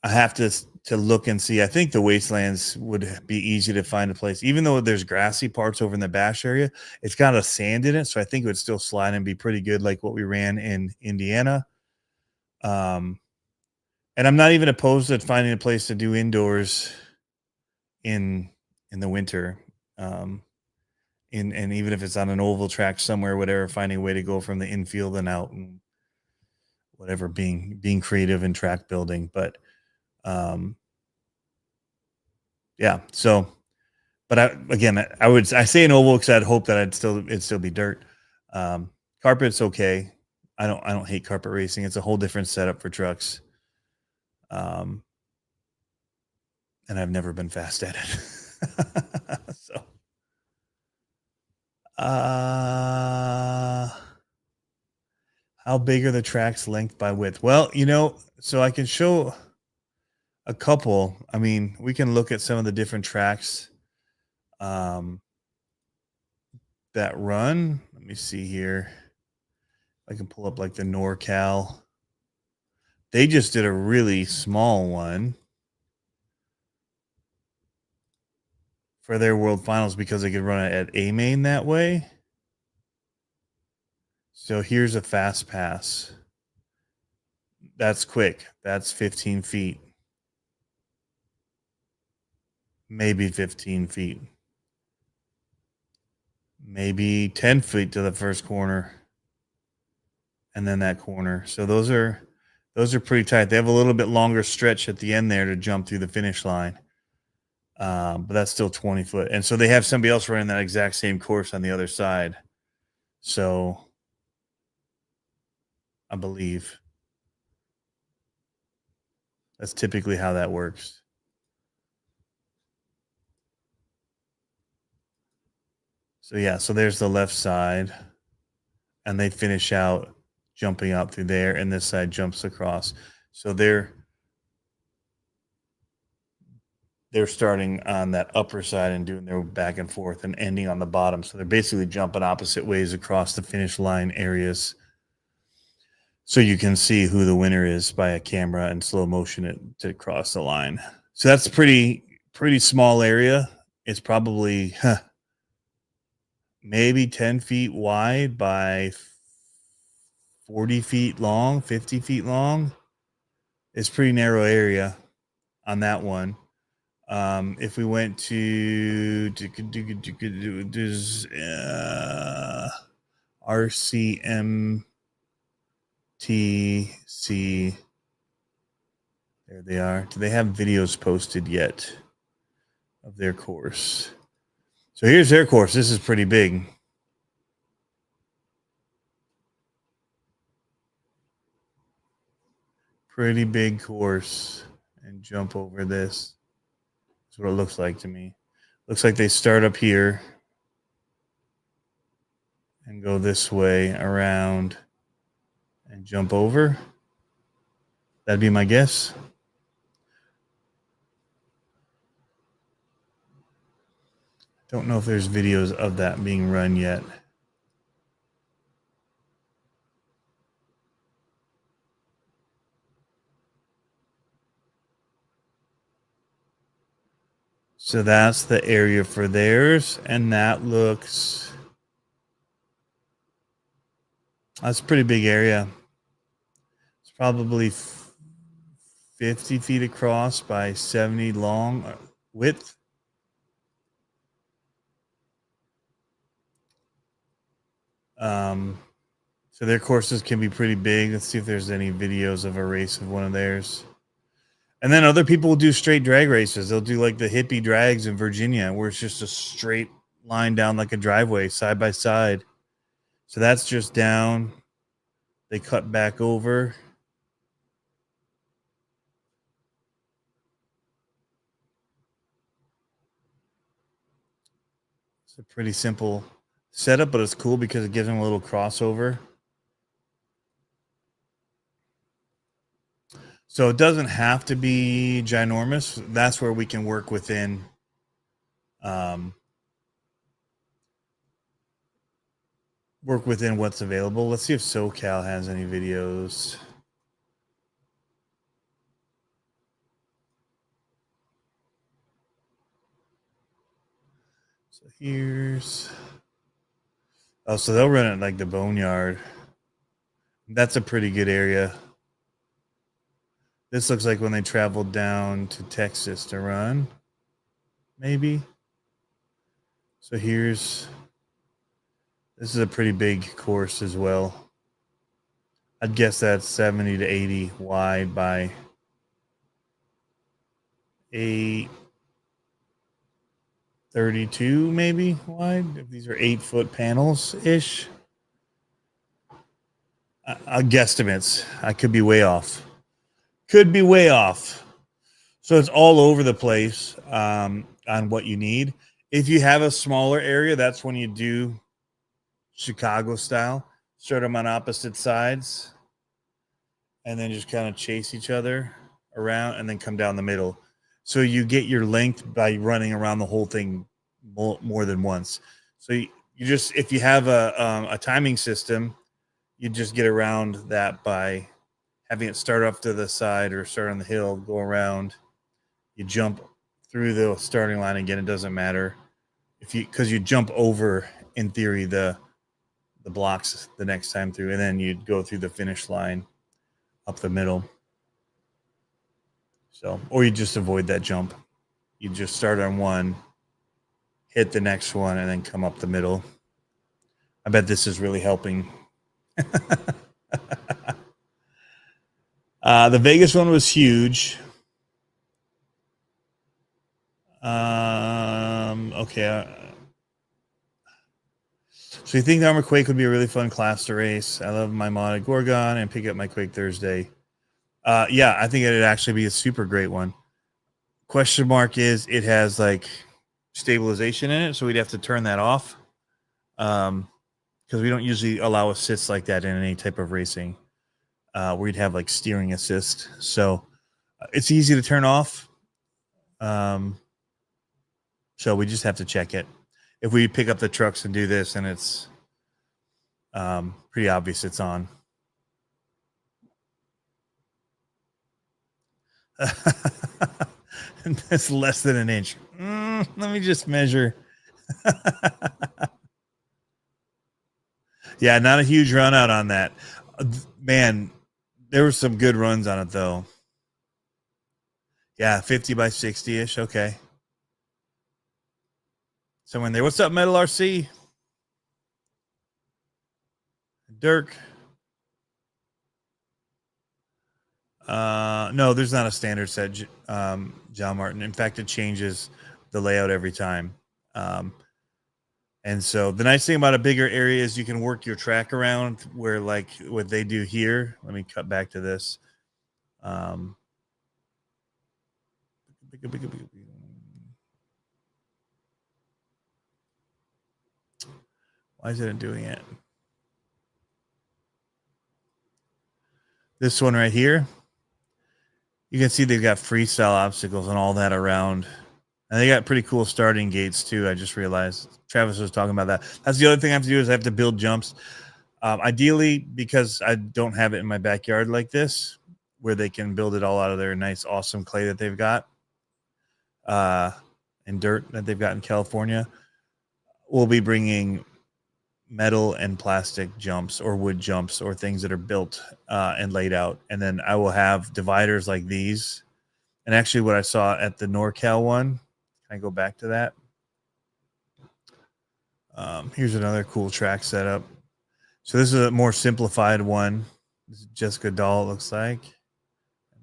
I have to look and see. I think the wastelands would be easy to find a place, even though there's grassy parts over in the Bash area. It's got a sand in it, so I think it would still slide and be pretty good, like what we ran in Indiana. And I'm not even opposed to finding a place to do indoors in the winter. And even if it's on an oval track somewhere, whatever, finding a way to go from the infield and out and whatever, being creative in track building. But yeah, so, but I say an oval because I'd hope that it'd still be dirt. Carpet's okay. I don't hate carpet racing. It's a whole different setup for trucks. And I've never been fast at it. So, how big are the tracks length by width? Well, so I can show a couple. I mean, we can look at some of the different tracks that run. Let me see here. I can pull up like the NorCal. They just did a really small one for their World Finals because they could run it at A main that way. So here's a fast pass. That's quick. That's 15 feet. Maybe 15 feet. Maybe 10 feet to the first corner. And then that corner. So those are pretty tight. They have a little bit longer stretch at the end there to jump through the finish line. But that's still 20 foot. And so they have somebody else running that exact same course on the other side. So I believe that's typically how that works. So yeah, so there's the left side, and they finish out jumping out through there, and this side jumps across. So they're starting on that upper side and doing their back and forth and ending on the bottom. So they're basically jumping opposite ways across the finish line areas. So you can see who the winner is by a camera and slow motion it to cross the line. So that's a pretty small area. It's probably maybe 10 feet wide by 40 feet long, 50 feet long. It's pretty narrow area on that one. If we went to RCMTC, there they are. Do they have videos posted yet of their course? So here's their course. This is pretty big. Pretty big course. And jump over this. That's what it looks like to me. Looks like they start up here and go this way around and jump over. That'd be my guess. Don't know if there's videos of that being run yet. So that's the area for theirs, and that looks, that's a pretty big area. It's probably 50 feet across by 70 long width. So their courses can be pretty big. Let's see if there's any videos of a race of one of theirs. And then other people will do straight drag races. They'll do like the hippie drags in Virginia, where it's just a straight line down like a driveway, side by side. So that's just down. They cut back over. It's a pretty simple setup, but it's cool because it gives them a little crossover. So it doesn't have to be ginormous. That's where we can work within what's available. Let's see if SoCal has any videos. So here's, oh, so they'll run it like the Boneyard. That's a pretty good area. This looks like when they traveled down to Texas to run, maybe. So here's, this is a pretty big course as well. I'd guess that's 70 to 80 wide by 32 maybe wide. If these are 8-foot panels-ish. Guesstimates. I could be way off. So it's all over the place on what you need. If you have a smaller area, that's when you do Chicago style. Start them on opposite sides and then just kind of chase each other around and then come down the middle. So you get your length by running around the whole thing more than once. So you just, if you have a timing system, you just get around that by having it start off to the side or start on the hill, go around, you jump through the starting line again. It doesn't matter because you jump over, in theory, the blocks the next time through, and then you'd go through the finish line up the middle. So, or you just avoid that jump. You just start on one, hit the next one, and then come up the middle. I bet this is really helping. The Vegas one was huge. Okay. So you think the Armor Quake would be a really fun class to race? I love my modded Gorgon and pick up my Quake Thursday. Yeah, I think it'd actually be a super great one. Question mark is it has like stabilization in it, so we'd have to turn that off. Because we don't usually allow assists like that in any type of racing. We'd have like steering assist. So it's easy to turn off. So we just have to check it. If we pick up the trucks and do this, and it's pretty obvious it's on. That's less than an inch. Let me just measure. Yeah, not a huge run out on that. Man, there were some good runs on it, though. Yeah, 50 by 60-ish. Okay. Somewhere in there. What's up, Metal RC? Dirk. No, there's not a standard set, John Martin. In fact, it changes the layout every time. And so the nice thing about a bigger area is you can work your track around where, like what they do here. Let me cut back to this. Why isn't it doing it? This one right here. You can see they've got freestyle obstacles and all that around. And they got pretty cool starting gates too. I just realized Travis was talking about that. That's the other thing I have to do is I have to build jumps. Ideally, because I don't have it in my backyard like this, where they can build it all out of their nice, awesome clay that they've got. and dirt that they've got in California, we'll be bringing metal and plastic jumps or wood jumps or things that are built and laid out. And then I will have dividers like these. And actually what I saw at the NorCal one, can I go back to that? Here's another cool track setup. So this is a more simplified one. This is Jessica Dahl, it looks like.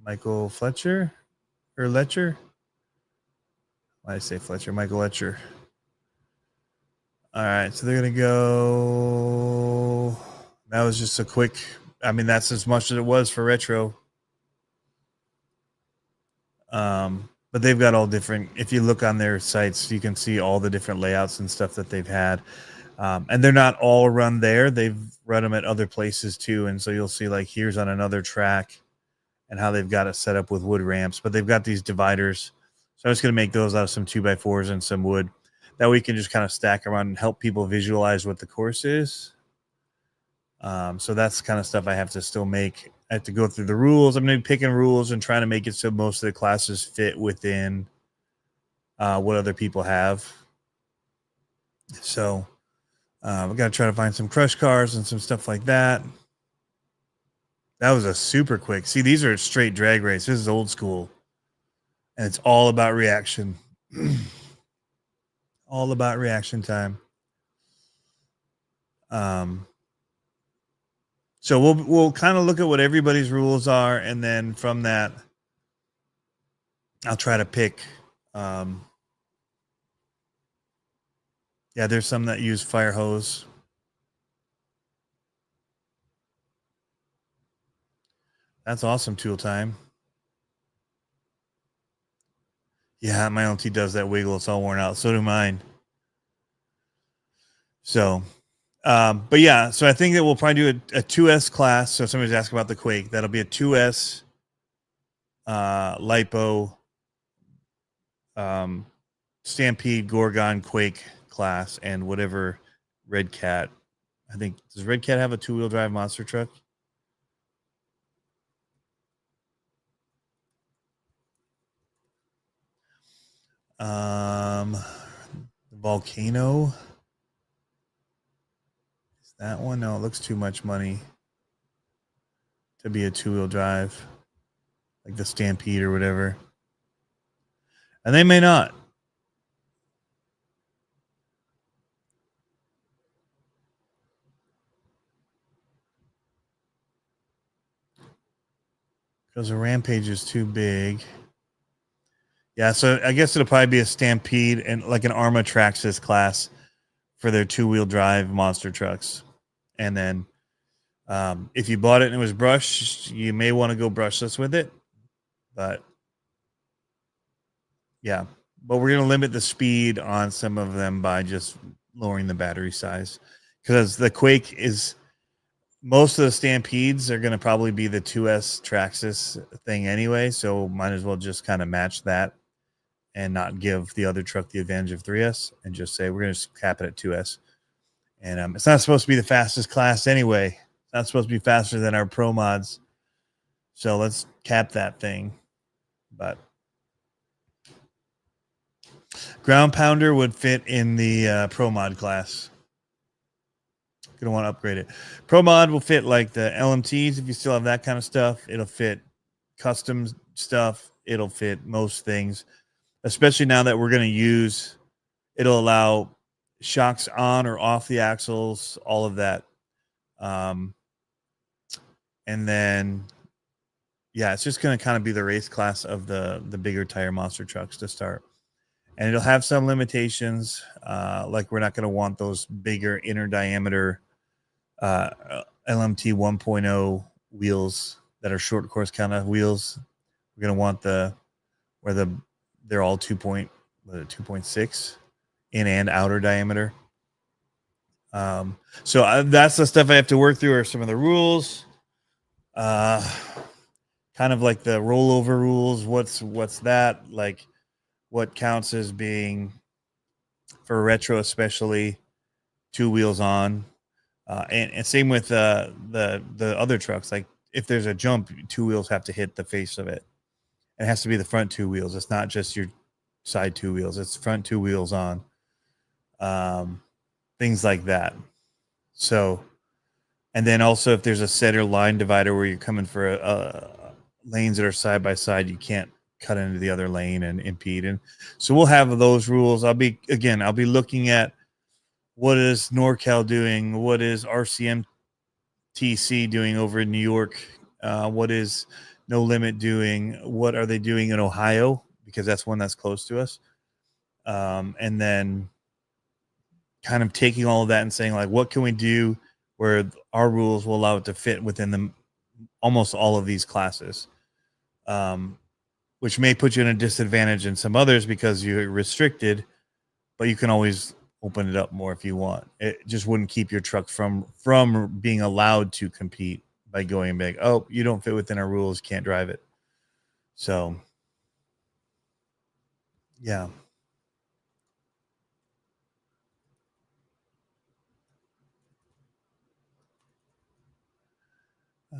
Michael Fletcher or Letcher. Why did I say Fletcher? Michael Letcher. All right, so they're gonna go. That was just a quick. I mean, that's as much as it was for retro. But they've got all different. If you look on their sites, you can see all the different layouts and stuff that they've had. And they're not all run there. They've run them at other places too. And so you'll see like here's on another track and how they've got it set up with wood ramps. But they've got these dividers. So I'm just going to make those out of some 2x4s and some wood. That way you can just kind of stack around and help people visualize what the course is. So that's the kind of stuff I have to still make. I have to go through the rules. I'm going to be picking rules and trying to make it so most of the classes fit within what other people have. So we got to try to find some crush cars and some stuff like that. That was a super quick. See, these are straight drag race. This is old school. And it's all about reaction. All about reaction time. So we'll kind of look at what everybody's rules are, and then from that, I'll try to pick. Yeah, there's some that use fire hose. That's awesome, tool time. Yeah, my LT does that wiggle. It's all worn out. So do mine. So, but yeah, so I think that we'll probably do a 2S class. So somebody's asking about the Quake. That'll be a 2S LiPo Stampede Gorgon Quake class, and whatever Red Cat. I think, does Red Cat have a 2-wheel drive monster truck? Volcano. Is that one? No, it looks too much money to be a 2-wheel drive, like the Stampede or whatever. And they may not. Because the Rampage is too big. Yeah, so I guess it'll probably be a Stampede and like an Arma Traxxas class for their 2-wheel drive monster trucks. And then if you bought it and it was brushed, you may want to go brushless with it. But yeah, but we're going to limit the speed on some of them by just lowering the battery size. Because the Quake is, most of the Stampedes are going to probably be the 2S Traxxas thing anyway. So might as well just kind of match that and not give the other truck the advantage of 3S and just say, we're going to cap it at 2S. And it's not supposed to be the fastest class anyway. It's not supposed to be faster than our Pro Mods. So let's cap that thing. But Ground Pounder would fit in the Pro Mod class. Going to want to upgrade it. Pro Mod will fit like the LMTs if you still have that kind of stuff. It'll fit custom stuff. It'll fit most things, especially now that we're going to use, it'll allow shocks on or off the axles, all of that. And then, yeah, it's just going to kind of be the race class of the bigger tire monster trucks to start. And it'll have some limitations, like we're not going to want those bigger inner diameter LMT 1.0 wheels that are short course kind of wheels. We're going to want they're all 2.6 in and outer diameter. So that's the stuff I have to work through, are some of the rules. Kind of like the rollover rules. What's that? Like what counts as being, for retro especially, 2 wheels on. And same with the other trucks. Like if there's a jump, 2 wheels have to hit the face of it. It has to be the front 2 wheels. It's not just your side two wheels. It's front two wheels on. Things like that. So, and then also if there's a center line divider where you're coming for lanes that are side by side, you can't cut into the other lane and impede. And so we'll have those rules. I'll be looking at what is NorCal doing, what is RCMTC doing over in New York, what is No Limit doing, what are they doing in Ohio, because that's one that's close to us. And then kind of taking all of that and saying, like, what can we do where our rules will allow it to fit within almost all of these classes, which may put you in a disadvantage in some others because you're restricted, but you can always open it up more if you want. It just wouldn't keep your truck from being allowed to compete by going back, oh, you don't fit within our rules, can't drive it. So, yeah.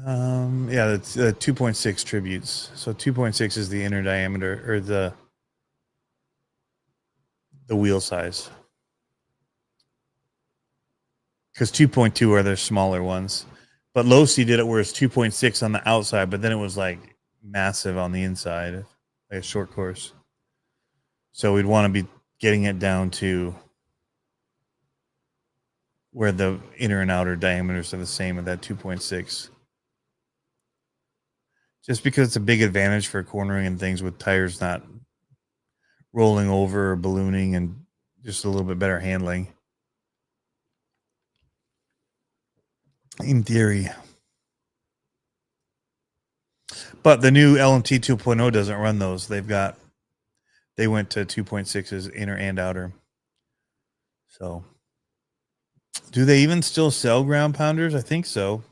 Yeah, it's 2.6 tributes. So 2.6 is the inner diameter, or the wheel size. Because 2.2 are the smaller ones. But Losi did it where it's 2.6 on the outside, but then it was like massive on the inside, like a short course. So we'd want to be getting it down to where the inner and outer diameters are the same at that 2.6. Just because it's a big advantage for cornering and things with tires not rolling over or ballooning, and just a little bit better handling. In theory. But the new LMT 2.0 doesn't run those. They went to 2.6s inner and outer. So do they even still sell ground pounders? I think so.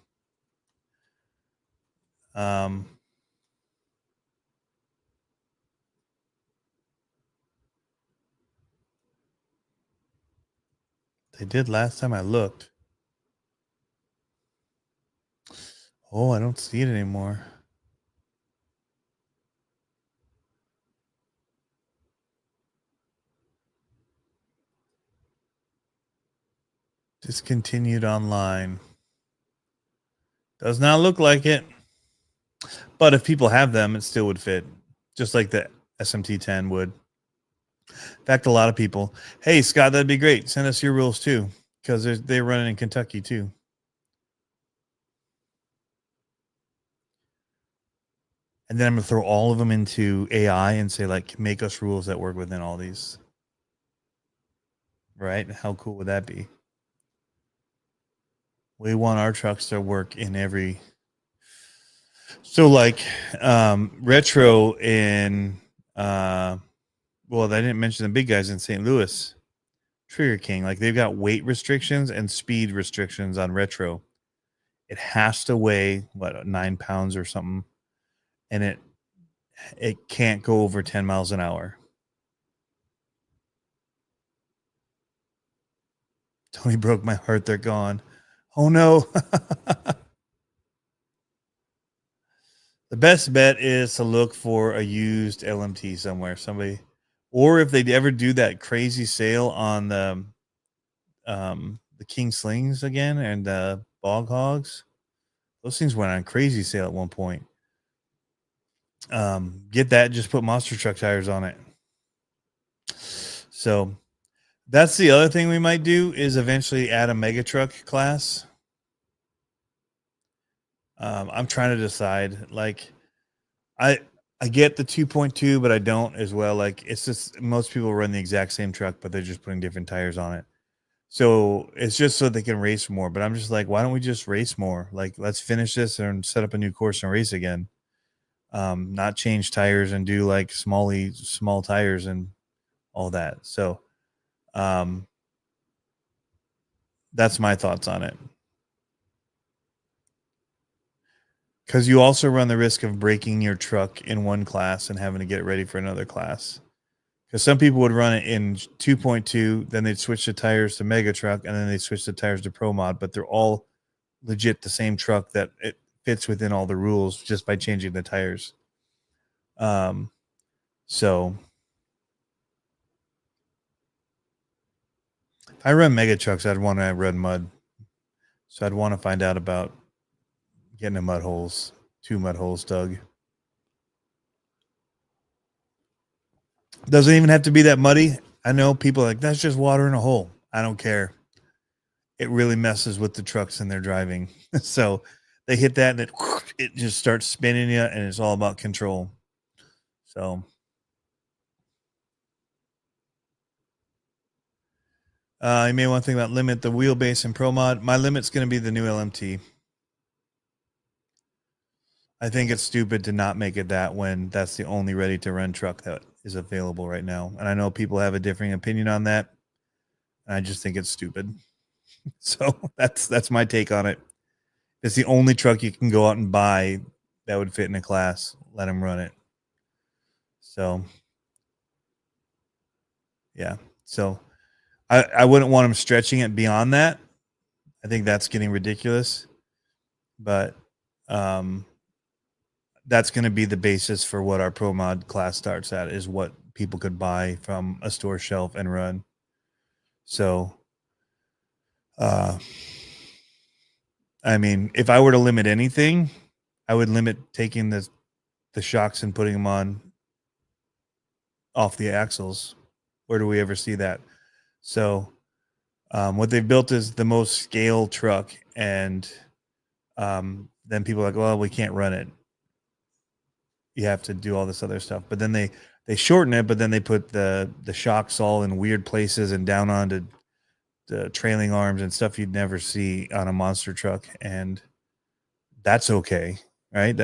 They did last time I looked. Oh, I don't see it anymore. Discontinued online. Does not look like it. But if people have them, it still would fit. Just like the SMT10 would. In fact, a lot of people, hey, Scott, that'd be great. Send us your rules too. Because they're running in Kentucky too. And then I'm going to throw all of them into AI and say, like, make us rules that work within all these. Right? How cool would that be? We want our trucks to work in every. So, like, retro in, well, I didn't mention the big guys in St. Louis, Trigger King. Like, they've got weight restrictions and speed restrictions on retro. It has to weigh, 9 pounds or something. And it can't go over 10 miles an hour. Tony broke my heart. They're gone. Oh, no. The best bet is to look for a used LMT somewhere. Somebody, or if they ever do that crazy sale on the King Slings again and the Bog Hogs, those things went on crazy sale at one point. Get that, just put monster truck tires on it. So that's the other thing we might do, is eventually add a mega truck class. I'm trying to decide. Like, I get the 2.2, but I don't as well. Like, it's just most people run the exact same truck, but they're just putting different tires on it. So it's just so they can race more. But I'm just like, why don't we just race more? Like, let's finish this and set up a new course and race again. Not change tires and do like small tires and all that. So that's my thoughts on it. Because you also run the risk of breaking your truck in one class and having to get it ready for another class. Because some people would run it in 2.2, then they'd switch the tires to Mega Truck, and then they'd switch the tires to Pro Mod, but they're all legit the same truck that it fits within all the rules just by changing the tires. So I run mega trucks. I'd want to run mud. So I'd want to find out about getting a mud holes, 2 mud holes dug. Doesn't even have to be that muddy. I know people are like, that's just water in a hole. I don't care. It really messes with the trucks and they're driving. So they hit that and it just starts spinning you, and it's all about control. So you may want to think about limit the wheelbase and Pro Mod. My limit's going to be the new LMT. I think it's stupid to not make it that when that's the only ready to run truck that is available right now. And I know people have a differing opinion on that. And I just think it's stupid. So that's my take on it. It's the only truck you can go out and buy that would fit in a class. Let them run it. So yeah. So I wouldn't want them stretching it beyond that. I think that's getting ridiculous. But that's going to be the basis for what our Pro Mod class starts at, is what people could buy from a store shelf and run. So, I mean, if I were to limit anything, I would limit taking the shocks and putting them on off the axles. Where do we ever see that? So, what they've built is the most scale truck, and then people are like, well, we can't run it. You have to do all this other stuff. But then they shorten it, but then they put the shocks all in weird places and down onto the trailing arms and stuff you'd never see on a monster truck. And that's okay, right?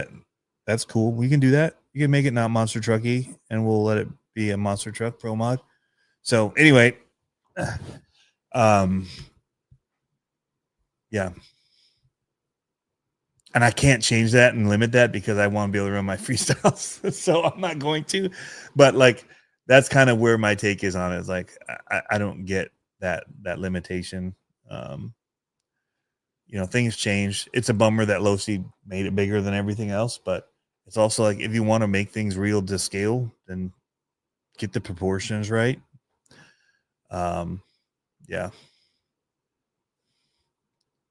That's cool. We can do that. You can make it not monster trucky, and we'll let it be a monster truck Pro Mod. So anyway, yeah. And I can't change that and limit that because I want to be able to run my freestyles. So I'm not going to. But like, that's kind of where my take is on it. It's like I don't get that limitation. Things change. It's a bummer that Losi made it bigger than everything else, but it's also like, if you want to make things real to scale, then get the proportions right. Yeah.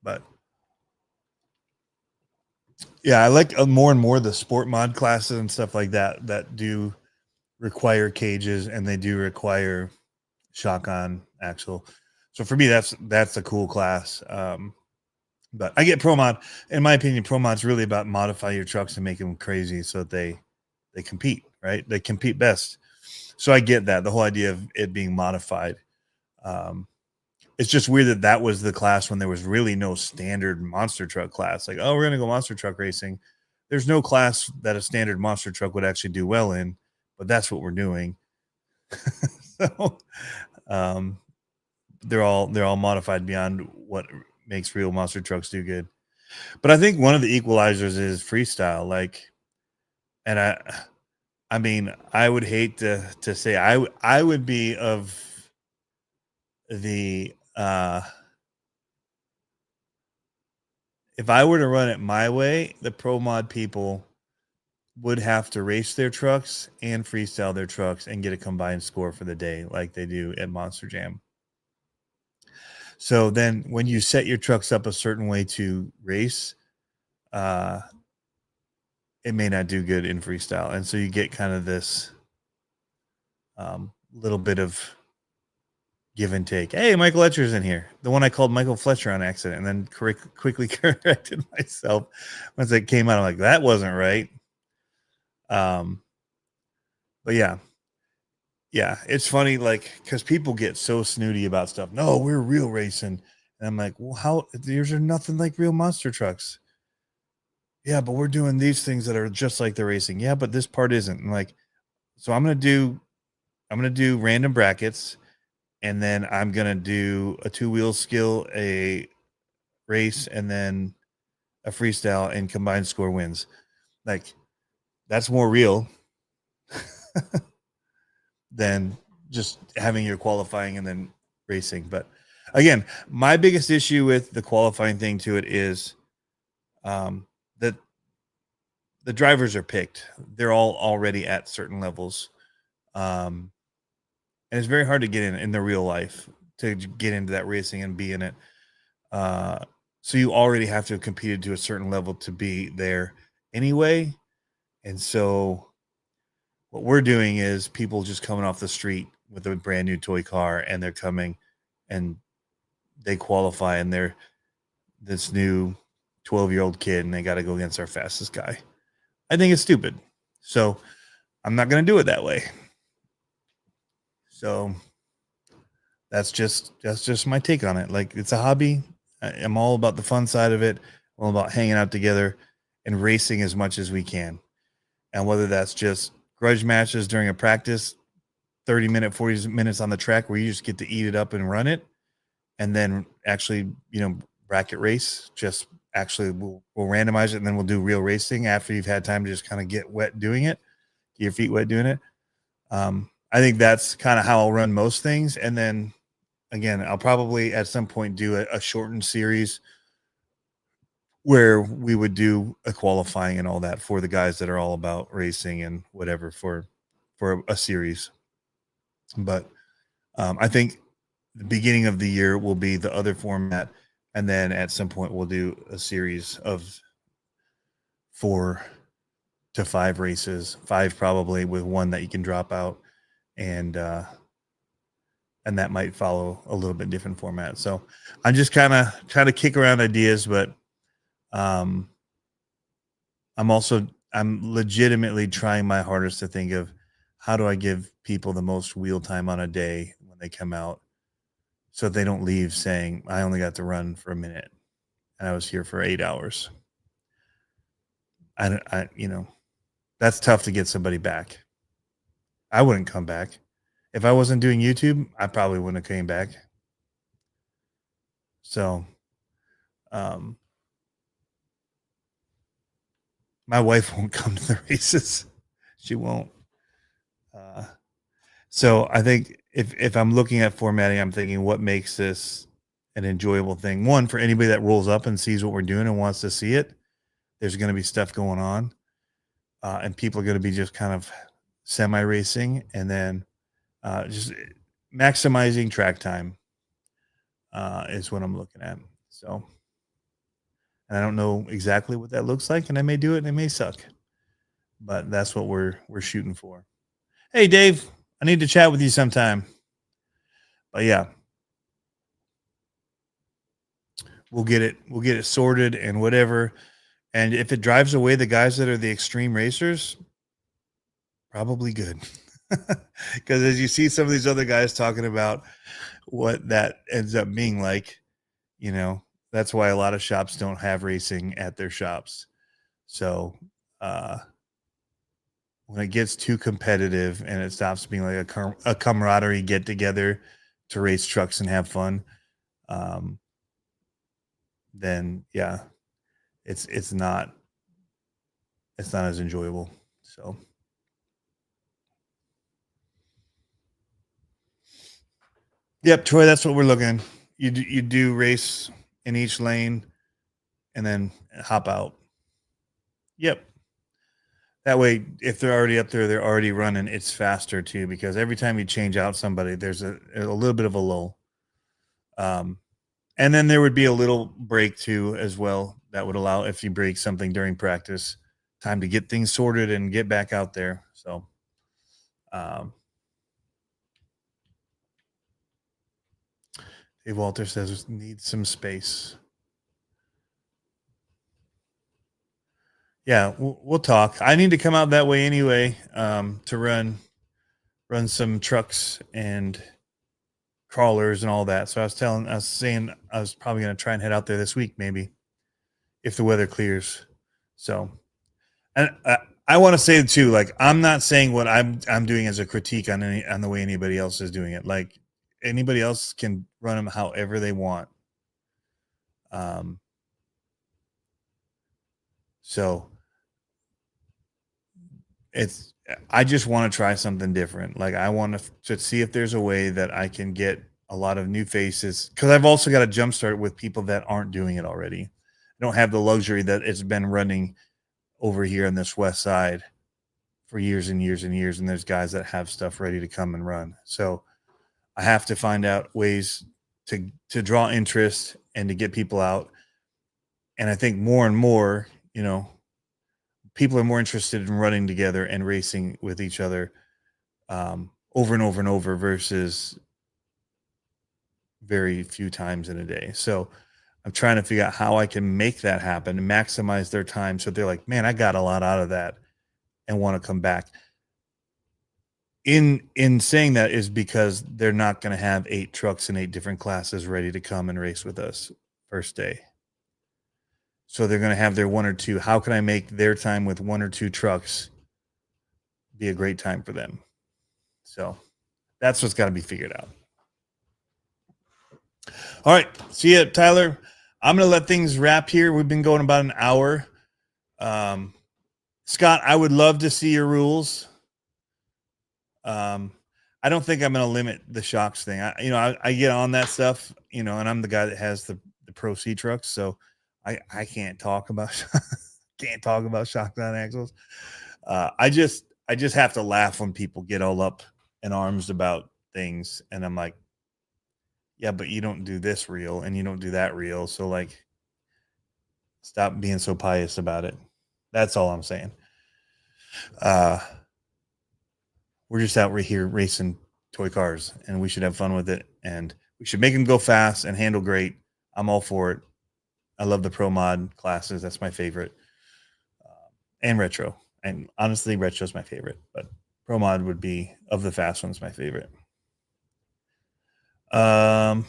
But yeah, I like more and more the sport mod classes and stuff like that do require cages, and they do require shock on axle. So for me, that's a cool class. But I get Pro Mod. In my opinion, Pro Mod's really about modify your trucks and make them crazy so that they compete, right? They compete best. So I get that, the whole idea of it being modified. It's just weird that was the class when there was really no standard monster truck class. Like, oh, we're gonna go monster truck racing. There's no class that a standard monster truck would actually do well in, but that's what we're doing. So they're all modified beyond what makes real monster trucks do good. But I think one of the equalizers is freestyle. Like, and I mean, I would hate to say I would be of the if I were to run it my way, the Pro Mod people would have to race their trucks and freestyle their trucks and get a combined score for the day, like they do at Monster Jam. So then when you set your trucks up a certain way to race, it may not do good in freestyle. And so you get kind of this little bit of give and take. Hey, Michael Etcher's in here. The one I called Michael Fletcher on accident, and then quickly corrected myself once it came out. I'm like, that wasn't right. But yeah, it's funny, like, because people get so snooty about stuff. No, we're real racing, and I'm like, well, how? These are nothing like real monster trucks. Yeah, but we're doing these things that are just like the racing. Yeah, but this part isn't. And like, so I'm gonna do random brackets, and then I'm gonna do a 2-wheel skill, a race, and then a freestyle, and combined score wins. Like, that's more real than just having your qualifying and then racing. But again, my biggest issue with the qualifying thing to it is that the drivers are picked. They're all already at certain levels. And it's very hard to get in the real life. to get into that racing and be in it. So you already have to have competed to a certain level to be there anyway. And so what we're doing is people just coming off the street with a brand new toy car, and they're coming and they qualify, and they're this new 12-year-old kid, and they got to go against our fastest guy. I think it's stupid. So I'm not going to do it that way. So that's just my take on it. Like, it's a hobby. I'm all about the fun side of it. I'm all about hanging out together and racing as much as we can. And whether that's just grudge matches during a practice, 30-minute, 40 minutes on the track where you just get to eat it up and run it, and then actually, bracket race, just actually we'll randomize it, and then we'll do real racing after you've had time to just kind of get wet doing it, get your feet wet doing it. I think that's kind of how I'll run most things. And then again, I'll probably at some point do a shortened series where we would do a qualifying and all that for the guys that are all about racing and whatever for a series. But I think the beginning of the year will be the other format. And then at some point we'll do a series of 4 to 5 races, 5 probably, with one that you can drop out. And that might follow a little bit different format. So I'm just kind of trying to kick around ideas, but I'm legitimately trying my hardest to think of how do I give people the most wheel time on a day when they come out, so they don't leave saying, I only got to run for a minute and I was here for 8 hours. That's tough to get somebody back. I wouldn't come back. If I wasn't doing YouTube, I probably wouldn't have came back. So, my wife won't come to the races. She won't. So I think if I'm looking at formatting, I'm thinking what makes this an enjoyable thing. One, for anybody that rolls up and sees what we're doing and wants to see it, there's going to be stuff going on. And people are going to be just kind of semi-racing, and then just maximizing track time is what I'm looking at. So, and I don't know exactly what that looks like, and I may do it and it may suck, but that's what we're shooting for. Hey, Dave, I need to chat with you sometime. But yeah, we'll get it sorted and whatever. And if it drives away the guys that are the extreme racers, probably good. Because as you see some of these other guys talking about what that ends up being like, that's why a lot of shops don't have racing at their shops. So when it gets too competitive and it stops being like a camaraderie get together to race trucks and have fun, then yeah, it's not as enjoyable. So yep, Troy, that's what we're looking. You do race in each lane and then hop out. Yep. That way, if they're already up there, they're already running, it's faster too, because every time you change out somebody, there's a little bit of a lull. And then there would be a little break too as well that would allow, if you break something during practice, time to get things sorted and get back out there. So Dave Walter says needs some space. Yeah, we'll talk. I need to come out that way anyway, to run some trucks and crawlers and all that. So I was saying I was probably going to try and head out there this week, maybe, if the weather clears. So, and I want to say too, like, I'm not saying what I'm doing as a critique on the way anybody else is doing it. Like, anybody else can run them however they want. So I just want to try something different. Like, I want to see if there's a way that I can get a lot of new faces, because I've also got a jump start with people that aren't doing it already. I don't have the luxury that it's been running over here on this west side for years and years and years, and there's guys that have stuff ready to come and run. So I have to find out ways to draw interest and to get people out. And I think more and more, people are more interested in running together and racing with each other over and over and over versus very few times in a day. So I'm trying to figure out how I can make that happen and maximize their time. So they're like, man, I got a lot out of that and want to come back. In saying that is because they're not going to have 8 trucks in 8 different classes ready to come and race with us first day. So they're going to have their 1 or 2. How can I make their time with 1 or 2 trucks be a great time for them? So that's what's got to be figured out. All right. See ya, Tyler. I'm going to let things wrap here. We've been going about an hour. Scott, I would love to see your rules. I don't think I'm going to limit the shocks thing. I get on that stuff, and I'm the guy that has the Pro C trucks, so I can't talk about shocks on axles. I just have to laugh when people get all up in arms about things, and I'm like, yeah, but you don't do this real and you don't do that real, so like, stop being so pious about it. That's all I'm saying. We're just out right here racing toy cars, and we should have fun with it, and we should make them go fast and handle great. I'm all for it. I love the Pro Mod classes. That's my favorite. And Retro. And honestly, Retro is my favorite, but Pro Mod would be, of the fast ones, my favorite. Because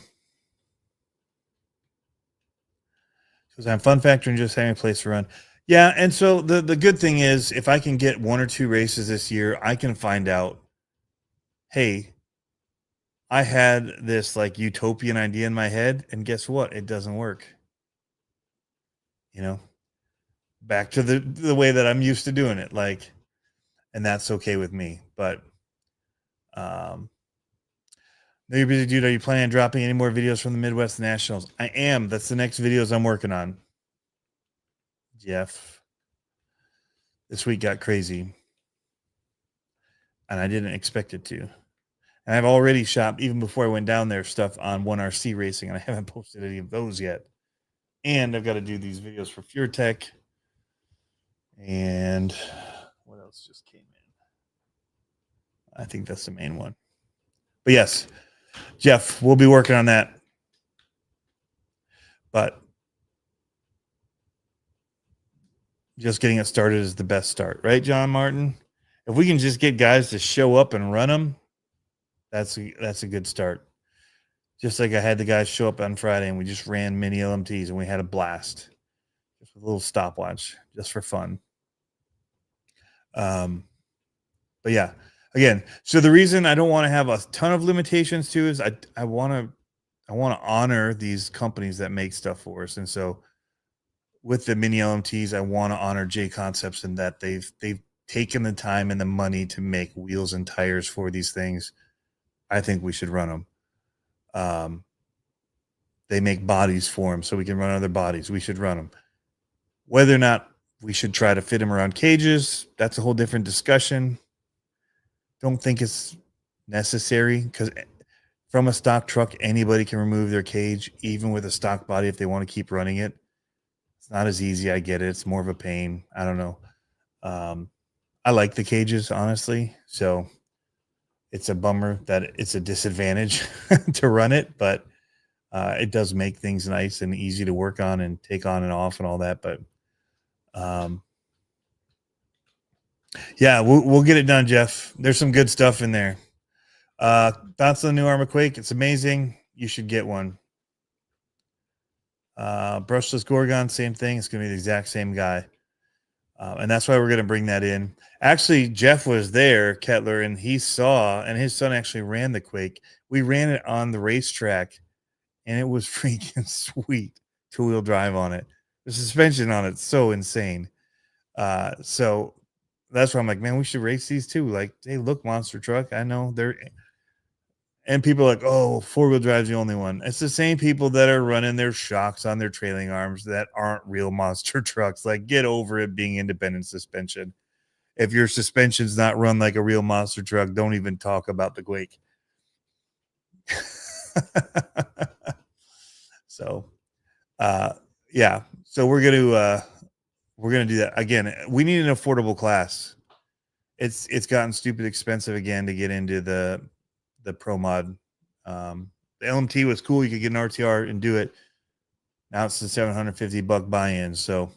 I'm fun factor and just having a place to run. Yeah, and so the good thing is, if I can get 1 or 2 races this year, I can find out, hey, I had this like utopian idea in my head, and guess what? It doesn't work. Back to the way that I'm used to doing it, like, and that's okay with me. But you're busy, dude. Are you planning on dropping any more videos from the Midwest Nationals? I am. That's the next videos I'm working on. Jeff, this week got crazy, and I didn't expect it to. And I've already shot, even before I went down there, stuff on 1RC racing, and I haven't posted any of those yet. And I've got to do these videos for FureTech. And what else just came in? I think that's the main one. But yes, Jeff, we'll be working on that. But just getting it started is the best start, right, John Martin? If we can just get guys to show up and run them, that's a good start. Just like I had the guys show up on Friday and we just ran mini LMTs and we had a blast. Just with a little stopwatch, just for fun. But yeah, again, so the reason I don't want to have a ton of limitations too is I want to honor these companies that make stuff for us. And so with the mini LMTs, I want to honor J Concepts and that they've taken the time and the money to make wheels and tires for these things. I think we should run them. They make bodies for them so we can run other bodies. We should run them. Whether or not we should try to fit them around cages, that's a whole different discussion. Don't think it's necessary, because from a stock truck, anybody can remove their cage, even with a stock body, if they want to keep running it. It's not as easy. I get it. It's more of a pain. I don't know. I like the cages, honestly. So it's a bummer that it's a disadvantage to run it, but it does make things nice and easy to work on and take on and off and all that. But yeah, we'll get it done, Jeff. There's some good stuff in there. Thoughts on the new Armor Quake? It's amazing. You should get one. Brushless Gorgon, same thing. It's going to be the exact same guy. And that's why we're going to bring that in. Actually, Jeff was there, Kettler, and he saw, and his son actually ran the Quake. We ran it on the racetrack, and it was freaking sweet. 2-wheel drive on it. The suspension on it's so insane. So that's why I'm like, man, we should race these too. Like, hey, look, monster truck. I know they're, and people are like, oh, 4-wheel drive's the only one. It's the same people that are running their shocks on their trailing arms that aren't real monster trucks. Like, get over it being independent suspension. If your suspension's not run like a real monster truck, don't even talk about the Quake. So, yeah. So we're gonna do that again. We need an affordable class. It's gotten stupid expensive again to get into the pro mod. The LMT was cool. You could get an RTR and do it. Now it's the $750 buy-in. So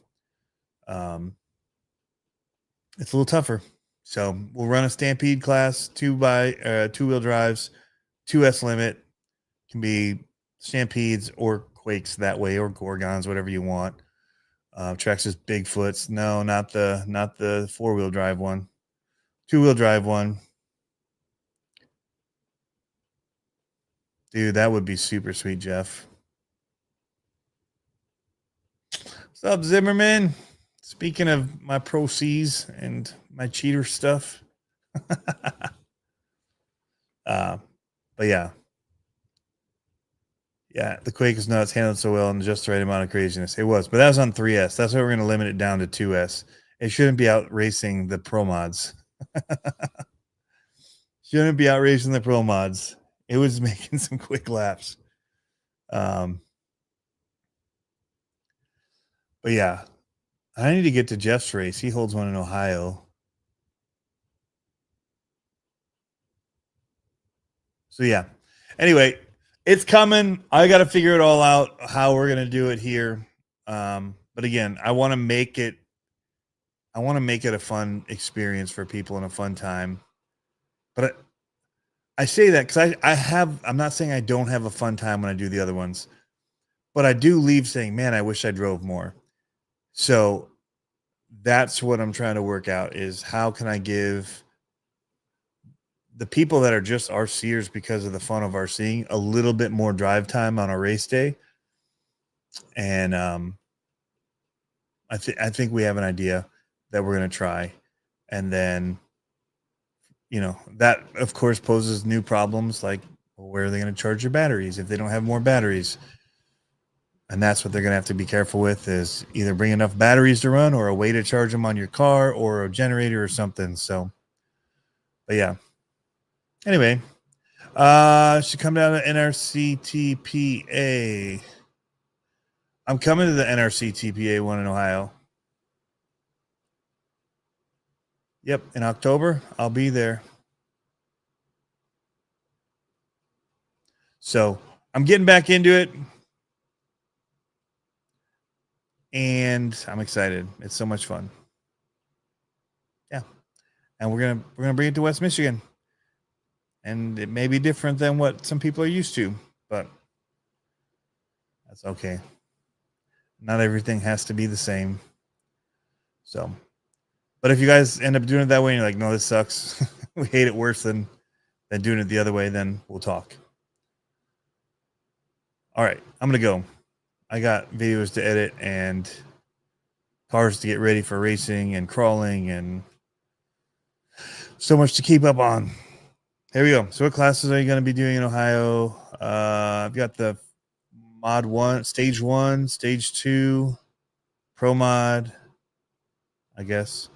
it's a little tougher. So we'll run a Stampede class, two-wheel drives, 2S limit. Can be Stampedes or Quakes that way, or Gorgons, whatever you want. Trex's Bigfoots. No, not the 4-wheel drive one. 2-wheel drive one. Dude, that would be super sweet, Jeff. What's up, Zimmerman? Speaking of my Pro Cs and my cheater stuff. But yeah. Yeah, the Quake is nuts, handled so well, and just the right amount of craziness. It was, but that was on 3S. That's why we're going to limit it down to 2S. It shouldn't be out racing the pro mods. Shouldn't be out racing the pro mods. It was making some quick laps. But yeah, I need to get to Jeff's race. He holds one in Ohio. So yeah. Anyway, it's coming. I got to figure it all out how we're going to do it here. But again, I want to make it a fun experience for people and a fun time. But I say that because I'm not saying I don't have a fun time when I do the other ones, but I do leave saying, man, I wish I drove more. So that's what I'm trying to work out, is how can I give the people that are just RCers because of the fun of RCing a little bit more drive time on a race day. And I think we have an idea that we're going to try. And then, that of course poses new problems, like, well, where are they going to charge your batteries if they don't have more batteries? And that's what they're going to have to be careful with, is either bring enough batteries to run, or a way to charge them on your car, or a generator or something. So, but yeah. Anyway, should come down to NRCTPA. I'm coming to the NRCTPA one in Ohio. Yep, in October, I'll be there. So I'm getting back into it, and I'm excited. It's so much fun. Yeah, and we're gonna bring it to West Michigan, and it may be different than what some people are used to, but that's okay. Not everything has to be the same. So, but if you guys end up doing it that way and you're like, no, this sucks, we hate it worse than doing it the other way, then we'll talk. All right, I'm gonna go. I got videos to edit and cars to get ready for racing and crawling, and so much to keep up on. Here we go. So what classes are you going to be doing in Ohio? I've got the mod 1, stage 1, stage 2, pro mod, I guess.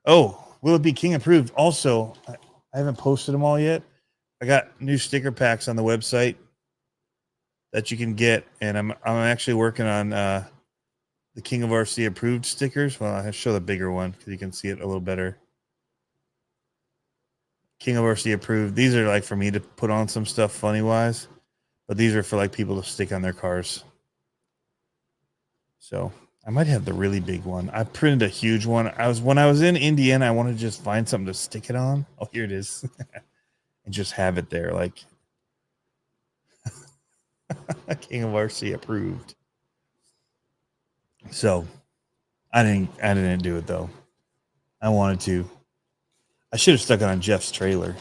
Oh, will it be King approved? Also, I haven't posted them all yet. I got new sticker packs on the website that you can get, and I'm actually working on the King of RC approved stickers. Well, I'll show the bigger one because you can see it a little better. King of RC approved. These are like for me to put on some stuff funny wise, but these are for like people to stick on their cars. So I might have the really big one. I printed a huge one. When I was in Indiana, I wanted to just find something to stick it on. Oh, here it is. And just have it there, like King of RC approved. So I didn't do it though. I wanted to. I should have stuck it on Jeff's trailer.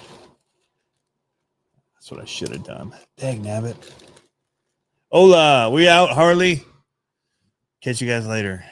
That's what I should have done. Dang nabbit. Hola, we out, Harley. Catch you guys later.